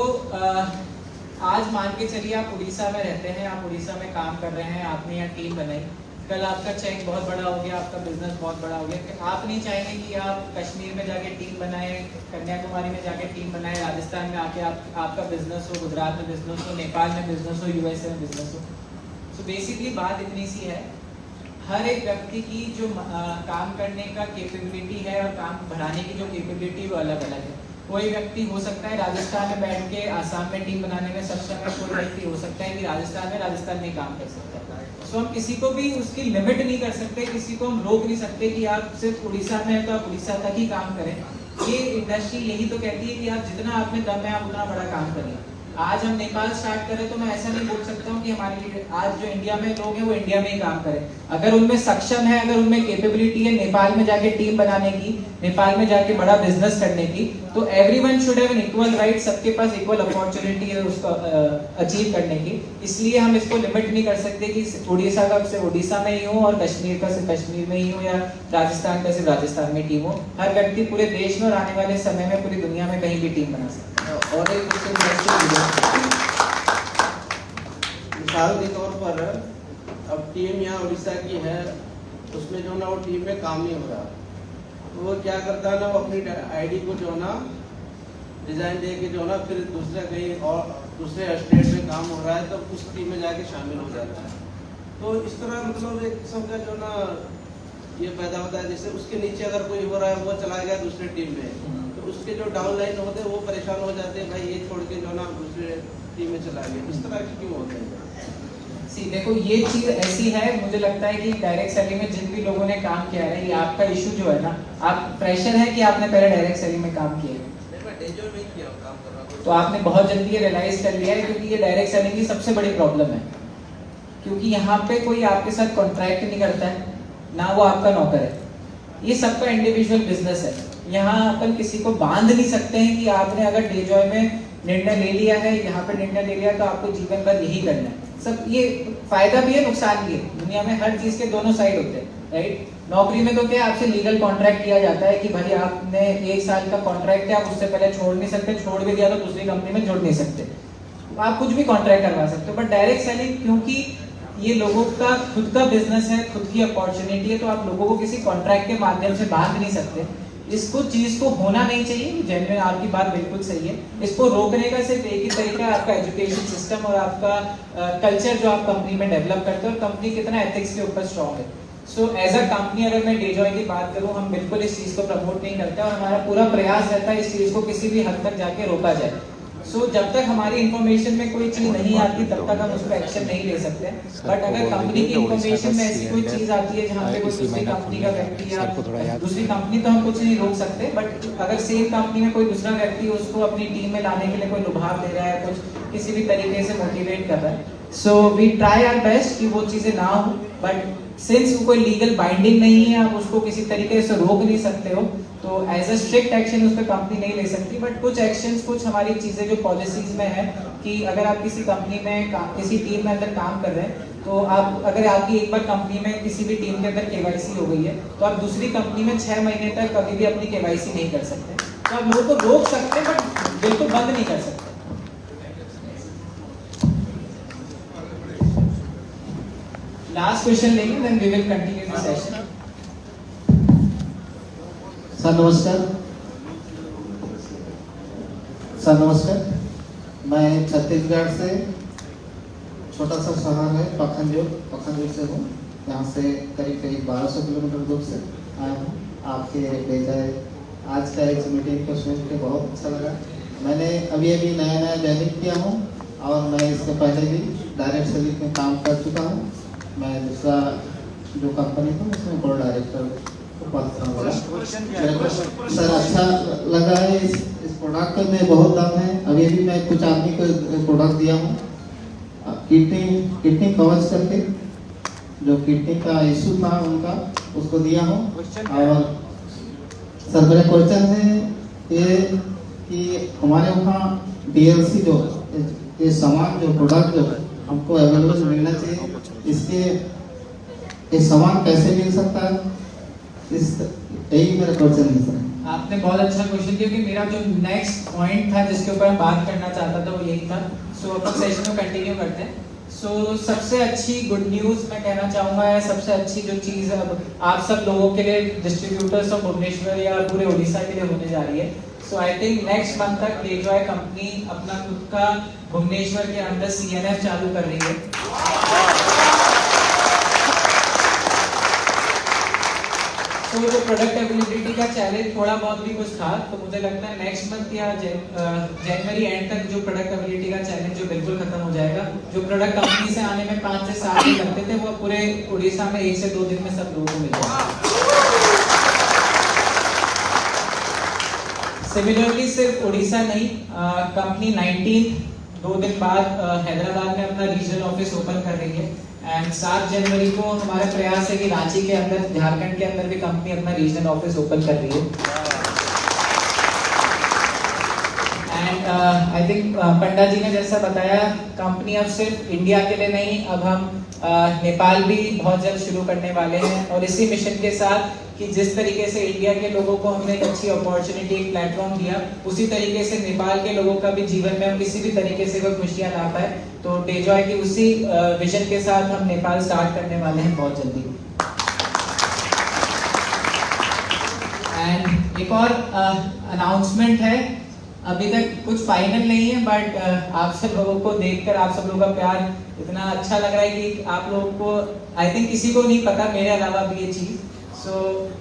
आज मान के चलिए आप उड़ीसा में रहते हैं, आप उड़ीसा में काम कर रहे हैं, आपने यहाँ टीम बनाई, कल आपका चेक बहुत बड़ा हो गया, आपका बिजनेस बहुत बड़ा हो गया, आप नहीं चाहेंगे कि आप कश्मीर में जाके टीम बनाए, कन्याकुमारी में जाके टीम बनाए, राजस्थान में आके आपका बिजनेस हो, गुजरात में बिजनेस हो, नेपाल में बिजनेस हो, USA में बिजनेस हो। सो बेसिकली बात इतनी सी है, हर एक व्यक्ति की जो काम करने का कैपेबिलिटी है और काम बढ़ाने की जो कैपेबिलिटी वो अलग अलग है। कोई व्यक्ति हो सकता है राजस्थान में बैठ के आसाम में टीम बनाने में सक्षम है, कोई व्यक्ति हो सकता है कि राजस्थान में काम कर सकता है। सो हम किसी को भी उसकी लिमिट नहीं कर सकते, किसी को हम रोक नहीं सकते कि आप सिर्फ उड़ीसा में है तो आप उड़ीसा तक ही काम करें। ये इंडस्ट्री यही तो कहती है कि आप जितना आप में दम है आप उतना बड़ा काम करिए। आज हम नेपाल स्टार्ट करें तो मैं ऐसा नहीं बोल सकता हूँ कि हमारे लिए आज जो इंडिया में लोग हैं वो इंडिया में ही काम करें। अगर उनमें सक्षम है, अगर उनमें कैपेबिलिटी है नेपाल में जाके टीम बनाने की, नेपाल में जाके बड़ा बिजनेस करने की, तो everyone should have an equal right, सबके पास इक्वल अपॉर्चुनिटी है उसको अचीव करने की। इसलिए हम इसको लिमिट नहीं कर सकते कि उड़ीसा का सिर्फ उड़ीसा में ही हो और कश्मीर का सिर्फ कश्मीर में ही हो या राजस्थान का सिर्फ राजस्थान में टीम हो। हर व्यक्ति पूरे देश में और आने वाले समय में पूरी दुनिया में कहीं भी टीम बना सकता है। और एक मिसाल के तौर पर अब टीम यहाँ उड़ीसा की है, उसमें जो ना वो टीम में काम नहीं हो रहा, तो वो क्या करता है ना, वो अपनी आईडी को जो ना डिजाइन दे के जो ना फिर दूसरा कहीं और दूसरे स्टेट में काम हो रहा है तो उस टीम में जाके शामिल हो जाता है। तो इस तरह मतलब एक किस्म का जो ना ये पैदा होता है, जैसे उसके नीचे अगर कोई हो रहा है वो चला गया दूसरे टीम में, तो उसके जो डाउन लाइन होते हैं वो परेशान हो जाते हैं, भाई ये छोड़ के जो ना दूसरे टीम में चला गया। इस तरह की क्यों होता है? देखो ये चीज ऐसी है, मुझे लगता है कि डायरेक्ट सेलिंग में जिन भी लोगों ने काम किया है, ये आपका इशू जो है ना, आप प्रेशर है कि आपने पहले डायरेक्ट सेलिंग में काम किया है, तो आपने बहुत जल्दी ये रियलाइज कर लिया है, क्योंकि ये डायरेक्ट सेलिंग की सबसे बड़ी प्रॉब्लम है। क्योंकि यहाँ पे कोई आपके साथ कॉन्ट्रैक्ट नहीं करता है, ना वो आपका नौकर है, ये सबका इंडिविजुअल बिजनेस है। यहाँ अपन किसी को बांध नहीं सकते हैं कि आपने अगर डेजॉय में निर्णय ले लिया है, यहाँ पे निर्णय ले लिया तो आपको जीवन भर यही करना है। सब ये फायदा भी है नुकसान भी है, दुनिया में हर चीज के दोनों साइड होते हैं, राइट। नौकरी में तो क्या आपसे लीगल कॉन्ट्रैक्ट किया जाता है कि भाई आपने 1 साल का कॉन्ट्रैक्ट है, आप उससे पहले छोड़ नहीं सकते, छोड़ भी दिया तो दूसरी कंपनी में जुड़ नहीं सकते, आप कुछ भी कॉन्ट्रैक्ट करवा सकते हो। बट डायरेक्ट सेलिंग क्योंकि ये लोगों का खुद का बिजनेस है, खुद की अपॉर्चुनिटी है, तो आप लोगों को किसी कॉन्ट्रैक्ट के माध्यम से बांध नहीं सकते। इसको चीज को होना नहीं चाहिए, जेन्युइन आपकी बात बिल्कुल सही है। इसको रोकने का सिर्फ एक ही तरीका है, आपका एजुकेशन सिस्टम और आपका कल्चर जो आप कंपनी में डेवलप करते हो, और कंपनी कितना एथिक्स के ऊपर स्ट्रॉन्ग है। सो एज अ कंपनी अगर मैं डेजॉय की बात करूं, हम बिल्कुल इस चीज को प्रमोट नहीं करते और हमारा पूरा प्रयास रहता है इस चीज को किसी भी हद तक जाके रोका जाए। सो जब तक हमारी इंफॉर्मेशन में कोई चीज नहीं आती तब तक हम उस पर एक्शन नहीं ले सकते। बट अगर कंपनी की इंफॉर्मेशन में ऐसी कोई चीज आती है जहाँ पे कोई दूसरी कंपनी का व्यक्ति या दूसरी कंपनी, तो हम कुछ नहीं रोक सकते। बट अगर सेम कंपनी में कोई दूसरा व्यक्ति उसको अपनी टीम में लाने के लिए कोई लुभाव दे रहा है, कुछ किसी भी तरीके से मोटिवेट कर रहा है, so we try our best कि वो चीजें ना हो। बट सिंस कोई लीगल बाइंडिंग नहीं है, आप उसको किसी तरीके से रोक नहीं सकते हो, तो एज अ स्ट्रिक्ट एक्शन उस पर कंपनी नहीं ले सकती। बट कुछ एक्शंस, कुछ हमारी चीजें जो पॉलिसीज में है कि अगर आप किसी कंपनी में किसी टीम में अंदर काम कर रहे हैं, तो आप अगर आपकी एक बार कंपनी में किसी भी टीम के अंदर केवाईसी हो गई है, तो आप दूसरी कंपनी में 6 महीने तक कभी भी अपनी केवाईसी नहीं कर सकते। तो आप लोगों को रोक सकते हैं बट बिल्कुल बंद नहीं कर सकते। लास्ट क्वेश्चन लेंगे, then we will continue the session. Sir नमस्कार। सर नमस्कार, मैं छत्तीसगढ़ से, छोटा सा शहर है पखनजोर से हूँ। यहाँ से करीब 1200 किलोमीटर दूर से आया हूँ। आपके बेजाय आज का इस मीटिंग को सुन के बहुत अच्छा लगा। मैंने अभी नया ज्वाइनिंग किया हूँ और मैं इससे पहले भी डायरेक्ट सेलिंग में काम कर चुका हूँ। मैं दूसरा जो कंपनी था उसमें बोर्ड डायरेक्टर सर अच्छा लगा है। इस प्रोडक्ट में बहुत दाम है। अभी भी मैं कुछ आदमी को प्रोडक्ट दिया हूँ, किडनी कवच करके, जो किडनी का इशू था उनका, उसको दिया हूँ। और सर मेरा क्वेश्चन है ये कि हमारे वहाँ DLC जो ये सामान जो प्रोडक्ट जो हमको अवेलेबल मिलना चाहिए, इसके ये सामान कैसे मिल सकता है, यही मेरा क्वेश्चन है सर। आपने बहुत अच्छा क्वेश्चन किया कि मेरा जो नेक्स्ट पॉइंट था जिसके ऊपर मैं बात करना चाहता था वो यही था। सो अपन सेशन को कंटिन्यू करते हैं। सो सबसे अच्छी गुड न्यूज़ मैं कहना चाहूँगा, या सबसे अच्छी जो चीज़ अब आप सब लोगों के लिए, डिस्ट्रीब्यूटर्स ऑफ भुवनेश्वर या पूरे उड़ीसा के लिए होने जा रही है। सो आई थिंक नेक्स्ट मंथ तक डेजॉय कंपनी अपना खुद का भुवनेश्वर के अंदर CNF चालू कर रही है। तो जो प्रोडक्ट अवेलेबिलिटी का चैलेंज थोड़ा बहुत भी कुछ था, तो मुझे लगता है नेक्स्ट मंथ या जनवरी एंड तक जो प्रोडक्ट अवेलेबिलिटी का चैलेंज जो बिल्कुल खत्म हो जाएगा। जो प्रोडक्ट कंपनी से आने में 5 से 7 दिन लगते थे, वो पूरे उड़ीसा में 1 से 2 दिन में सब लोगों को मिल जाएगा। सिमिलरली सिर्फ उड़ीसा नहीं, कंपनी 19 2 दिन बाद हैदराबाद में अपना रीजनल ऑफिस ओपन कर रही है एंड 7 जनवरी को हमारा प्रयास है कि रांची के अंदर, झारखंड के अंदर भी कंपनी अपना रीजनल ऑफिस ओपन कर रही है। एंड आई थिंक पंडा जी ने जैसा बताया, कंपनी अब सिर्फ इंडिया के लिए नहीं, अब हम नेपाल भी बहुत जल्द शुरू करने वाले हैं और इसी मिशन के साथ कि जिस तरीके से इंडिया के लोगों को हमने एक अच्छी अपॉर्चुनिटी, एक प्लेटफॉर्म दिया, उसी तरीके से नेपाल के लोगों का भी जीवन में हम किसी भी तरीके से कोई खुशियां ला पाए। तो डेजॉय की उसी विजन के साथ हम नेपाल स्टार्ट करने वाले हैं बहुत जल्दी। एंड एक और अनाउंसमेंट है, अभी तक कुछ फाइनल नहीं है, बट आप सब लोगों को देखकर, आप सब लोगों का प्यार इतना अच्छा लग रहा है कि आप लोगों को, आई थिंक किसी को नहीं पता मेरे अलावा भी ये चीज। सो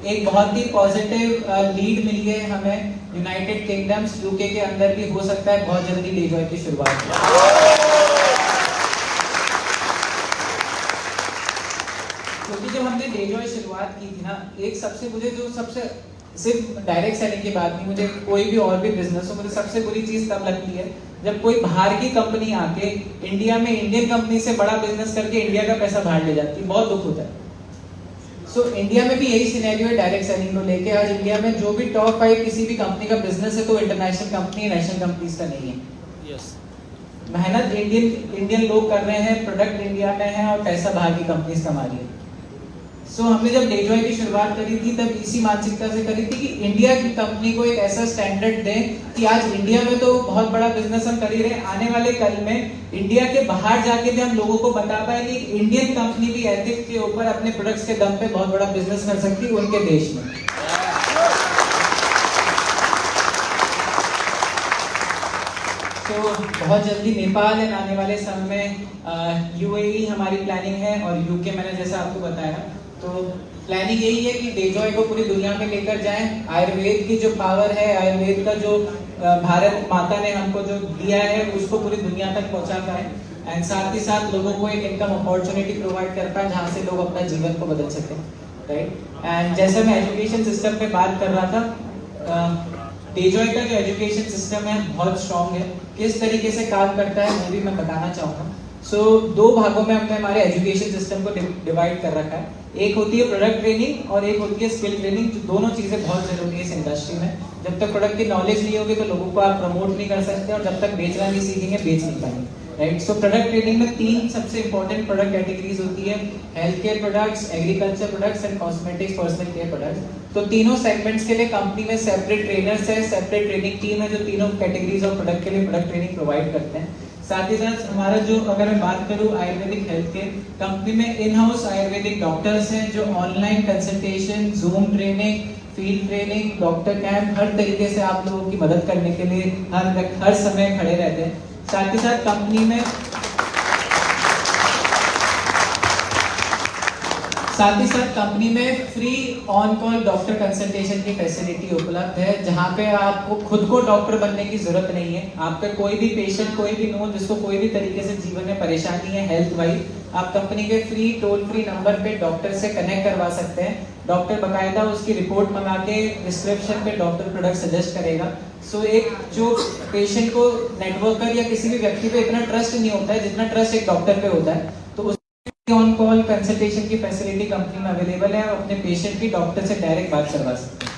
एक बहुत ही पॉजिटिव लीड मिली है हमें यूनाइटेड किंगडम्स, यूके के अंदर भी हो सकता है बहुत जल्दी डेजॉय की शुरुआत। क्योंकि जब हमने डेजॉय शुरुआत की थी ना, एक सबसे मुझे जो सबसे, सिर्फ डायरेक्ट सेलिंग की बात नहीं, मुझे कोई भी और भी बिजनेस हो, मुझे सबसे बुरी चीज तब लगती है जब कोई बाहर की कंपनी आके इंडिया में इंडियन कंपनी से बड़ा बिजनेस करके इंडिया का पैसा बाहर ले जाती है, बहुत दुख होता है। सो इंडिया में भी यही सिनेरियो है डायरेक्ट सेलिंग को लेके। आज इंडिया में जो भी टॉप 5 किसी भी कंपनी का बिजनेस है तो इंटरनेशनल कंपनी, नेशनल कंपनीज का नहीं है। यस, मेहनत इंडियन लोग कर रहे हैं, प्रोडक्ट इंडिया में है और पैसा बाहर की कंपनीज कमा रही है। सो हमने जब डेजॉय की शुरुआत करी थी तब इसी मानसिकता से करी थी कि इंडिया की कंपनी को एक ऐसा स्टैंडर्ड दें कि आज इंडिया में तो बहुत बड़ा बिजनेस हम कर ही रहे, आने वाले कल में इंडिया के बाहर जाके भी हम लोगों को बता पाए कि इंडियन कंपनी भी एथिक्स के ऊपर अपने प्रोडक्ट्स के दम पे बहुत बड़ा बिजनेस कर सकती है उनके देश में। तो बहुत जल्दी नेपाल है, आने वाले समय में यूएई हमारी प्लानिंग है और यूके मैंने जैसा आपको बताया। तो प्लानिंग यही है कि डेजॉय को पूरी दुनिया में लेकर जाएं। आयुर्वेद की जो पावर है, आयुर्वेद का जो भारत माता ने हमको जो दिया है उसको पूरी दुनिया तक पहुंचा पाए एंड साथ ही साथ लोगों को एक इनकम अपॉर्चुनिटी प्रोवाइड कर पाए जहां से लोग अपना जीवन को बदल सकें, राइट। एंड जैसे मैं एजुकेशन सिस्टम पे बात कर रहा था, डेजॉय का जो एजुकेशन सिस्टम है बहुत स्ट्रॉन्ग है। किस तरीके से काम करता है वो भी मैं बताना चाहूँगा। सो 2 भागों में हमने हमारे एजुकेशन सिस्टम को डिवाइड कर रखा है। एक होती है प्रोडक्ट ट्रेनिंग और एक होती है स्किल ट्रेनिंग। जो दोनों चीजें बहुत जरूरी है इस इंडस्ट्री में। जब तक प्रोडक्ट की नॉलेज नहीं होगी तो लोगों को आप प्रमोट नहीं कर सकते और जब तक बेचना नहीं सीखेंगे बेच नहीं पाएंगे, राइट। सो प्रोडक्ट ट्रेनिंग में 3 सबसे इंपॉर्टेंट प्रोडक्ट कैटेगरीज होती है, health care products, agriculture products and cosmetics, personal care products. तो तीनों सेगमेंट्स के लिए कंपनी में सेपरेट ट्रेनर्स है, सेपरेट ट्रेनिंग टीम है जो तीनों कैटेगरीज ऑफ प्रोडक्ट के लिए प्रोडक्ट ट्रेनिंग प्रोवाइड करते हैं। साथ ही साथ हमारा जो, अगर मैं बात करूं आयुर्वेदिक हेल्थ केयर, कंपनी में इन हाउस आयुर्वेदिक डॉक्टर्स हैं जो online consultation, Zoom training, field training, doctor camp, हर तरीके से आप लोगों की मदद करने के लिए हर समय खड़े रहते हैं। साथ ही साथ कंपनी में free on call doctor consultation की फैसिलिटी उपलब्ध है, जहां पे आपको खुद को डॉक्टर बनने की जरूरत नहीं है। आपका कोई भी पेशेंट, कोई भी नो जिसको कोई भी तरीके से जीवन में परेशानी है हेल्थ वाइज, आप कंपनी के फ्री टोल फ्री नंबर पे डॉक्टर से कनेक्ट करवा सकते हैं। डॉक्टर बकायदा उसकी रिपोर्ट मंगा के डिस्क्रिप्शन पे डॉक्टर प्रोडक्ट सजेस्ट करेगा। सो एक जो पेशेंट को नेटवर्कर या किसी भी व्यक्ति पे इतना ट्रस्ट नहीं होता है जितना ट्रस्ट एक डॉक्टर पे होता है, तो ऑन कॉल कंसल्टेशन की फैसिलिटी कंपनी में अवेलेबल है। आप अपने पेशेंट की डॉक्टर से डायरेक्ट बात करवा सकते हैं।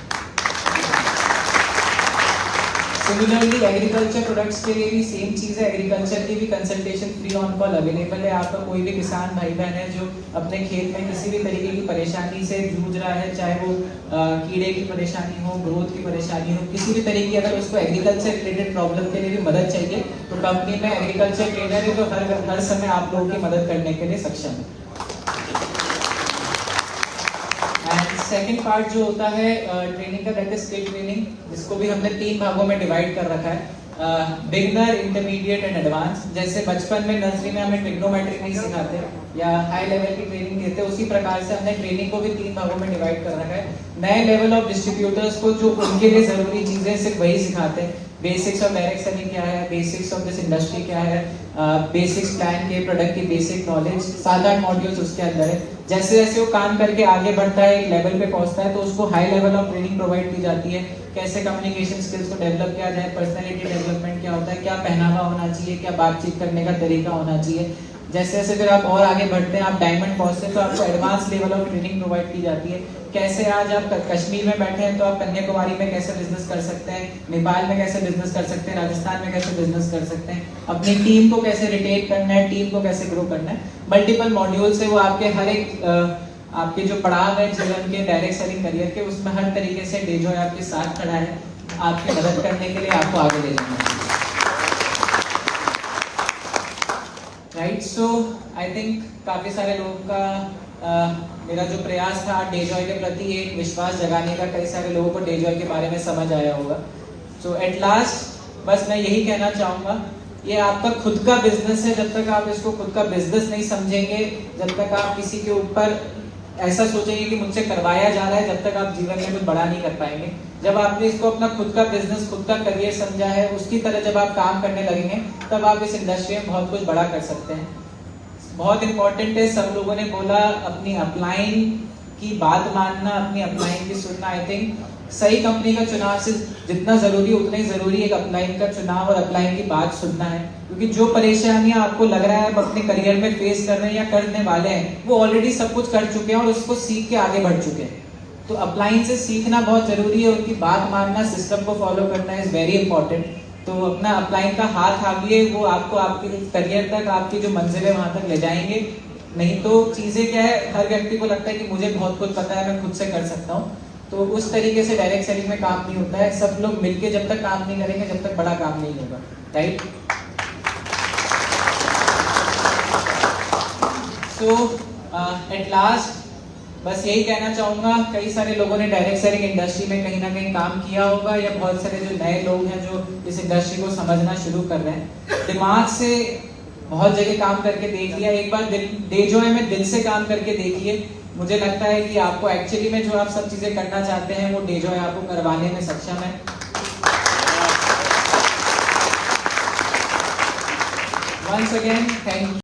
सिमिलरली एग्रीकल्चर प्रोडक्ट्स के लिए भी सेम चीज़ है, एग्रीकल्चर की भी consultation free on call available है। आपका कोई भी किसान भाई बहन है जो अपने खेत में किसी भी तरीके की परेशानी से जूझ रहा है, चाहे वो कीड़े की परेशानी हो, ग्रोथ की परेशानी हो, किसी भी तरीके की अगर उसको एग्रीकल्चर रिलेटेड प्रॉब्लम के लिए भी मदद चाहिए तो कंपनी में एग्रीकल्चर ट्रेनर है जो हर समय आप लोगों की मदद करने के लिए सक्षम है। एंड सेकंड पार्ट जो होता है ट्रेनिंग का, दैट इज स्किल ट्रेनिंग, जिसको भी हमने 3 भागों में डिवाइड कर रखा है, बिगिनर, इंटरमीडिएट एंड एडवांस। जैसे बचपन में नर्सरी में हमें ट्रिग्नोमेट्री नहीं सिखाते या हाई लेवल की ट्रेनिंग देते, उसी प्रकार से हमने ट्रेनिंग को भी 3 भागों में डिवाइड कर रखा है। नए लेवल ऑफ डिस्ट्रीब्यूटर्स को जो उनके लिए जरूरी चीजें सिर्फ वही सिखाते हैं, बेसिक्स ऑफ डायरेक्ट सेलिंग क्या है, बेसिक्स ऑफ दिस इंडस्ट्री क्या है, बेसिक्स प्लान के प्रोडक्ट की बेसिक नॉलेज, 7-8 मॉड्यूल्स उसके अंदर है। जैसे जैसे वो काम करके आगे बढ़ता है, एक लेवल पे पहुंचता है, तो उसको high level of training provide की जाती है। कैसे कम्युनिकेशन स्किल्स को डेवलप किया जाए, पर्सनैलिटी डेवलपमेंट क्या होता है, क्या पहनावा होना चाहिए, क्या बातचीत करने का तरीका होना चाहिए। जैसे जैसे फिर आप और आगे बढ़ते हैं, आप डायमंड पहुंचते हैं, तो आपको advance level of training provide की जाती है। कैसे आज आप कश्मीर में बैठे हैं तो आप कन्याकुमारी में कैसे बिजनेस कर सकते हैं, नेपाल में कैसे बिजनेस कर सकते हैं, राजस्थान में कैसे बिजनेस कर सकते हैं, अपनी टीम को कैसे रिटेन करना है, टीम को कैसे ग्रो करना है। मल्टीपल मॉड्यूल से वो आपके हर एक आपके जो पड़ाव है जीवन के डायरेक्ट सेलिंग करियर के, उसमें हर तरीके से डेजॉय आपके साथ खड़ा है, आपकी मदद करने के लिए, आपको आगे ले जाना है। राइट, सो आई थिंक काफ़ी सारे लोगों का मेरा जो प्रयास था डेजॉय के प्रति एक विश्वास जगाने का, कई सारे लोगों को डेजॉय के बारे में समझ आया होगा। सो एट लास्ट बस मैं यही कहना चाहूँगा, ये आपका खुद का बिजनेस है। जब तक आप इसको खुद का बिजनेस नहीं समझेंगे, जब तक आप किसी के ऊपर ऐसा सोचेंगे कि मुझसे करवाया जा रहा है, जब तक आप जीवन में कुछ बड़ा नहीं कर पाएंगे। जब आपने इसको अपना खुद का बिजनेस, खुद का करियर समझा है, उसकी तरह जब आप काम करने लगेंगे, तब आप इस इंडस्ट्री में बहुत कुछ बड़ा कर सकते हैं। बहुत इंपॉर्टेंट है, सब लोगों ने बोला अपनी अपलाइन की बात मानना, अपनी अपलाइन की सुनना। आई थिंक सही कंपनी का चुनाव से जितना जरूरी उतना ही जरूरी एक अपलाइन का चुनाव और अपलाइन की बात सुनना है। क्योंकि जो परेशानियां आपको लग रहा है आप अपने करियर में फेस कर रहे हैं या करने वाले हैं, वो ऑलरेडी सब कुछ कर चुके हैं और उसको सीख के आगे बढ़ चुके हैं। तो अपलाइन से सीखना बहुत जरूरी है, उनकी बात मानना, सिस्टम को फॉलो करना इज वेरी इंपॉर्टेंट। तो अपना अपलाइन का हाथ थामिए, वो आपको आपके करियर तक, आपकी जो मंजिल है वहां तक ले जाएंगे। नहीं तो चीजें क्या है, हर व्यक्ति को लगता है कि मुझे बहुत कुछ पता है, मैं खुद से कर सकता हूँ। तो उस तरीके से डायरेक्ट सेलिंग में काम नहीं होता है। सब लोग मिलके जब तक काम नहीं करेंगे, जब तक बड़ा काम नहीं होगा। राइट, सो एट लास्ट बस यही कहना चाहूँगा, कई सारे लोगों ने डायरेक्ट सेलिंग इंडस्ट्री में कहीं ना कहीं काम किया होगा, या बहुत सारे जो नए लोग हैं जो इस इंडस्ट्री को समझना शुरू कर रहे हैं, दिमाग से बहुत जगह काम करके देख लिया। एक बार डेजॉय में दिल से काम करके देखिए। मुझे लगता है कि आपको एक्चुअली में जो आप सब चीजें करना चाहते हैं वो डेजॉय आपको करवाने में सक्षम है। Once again thank you.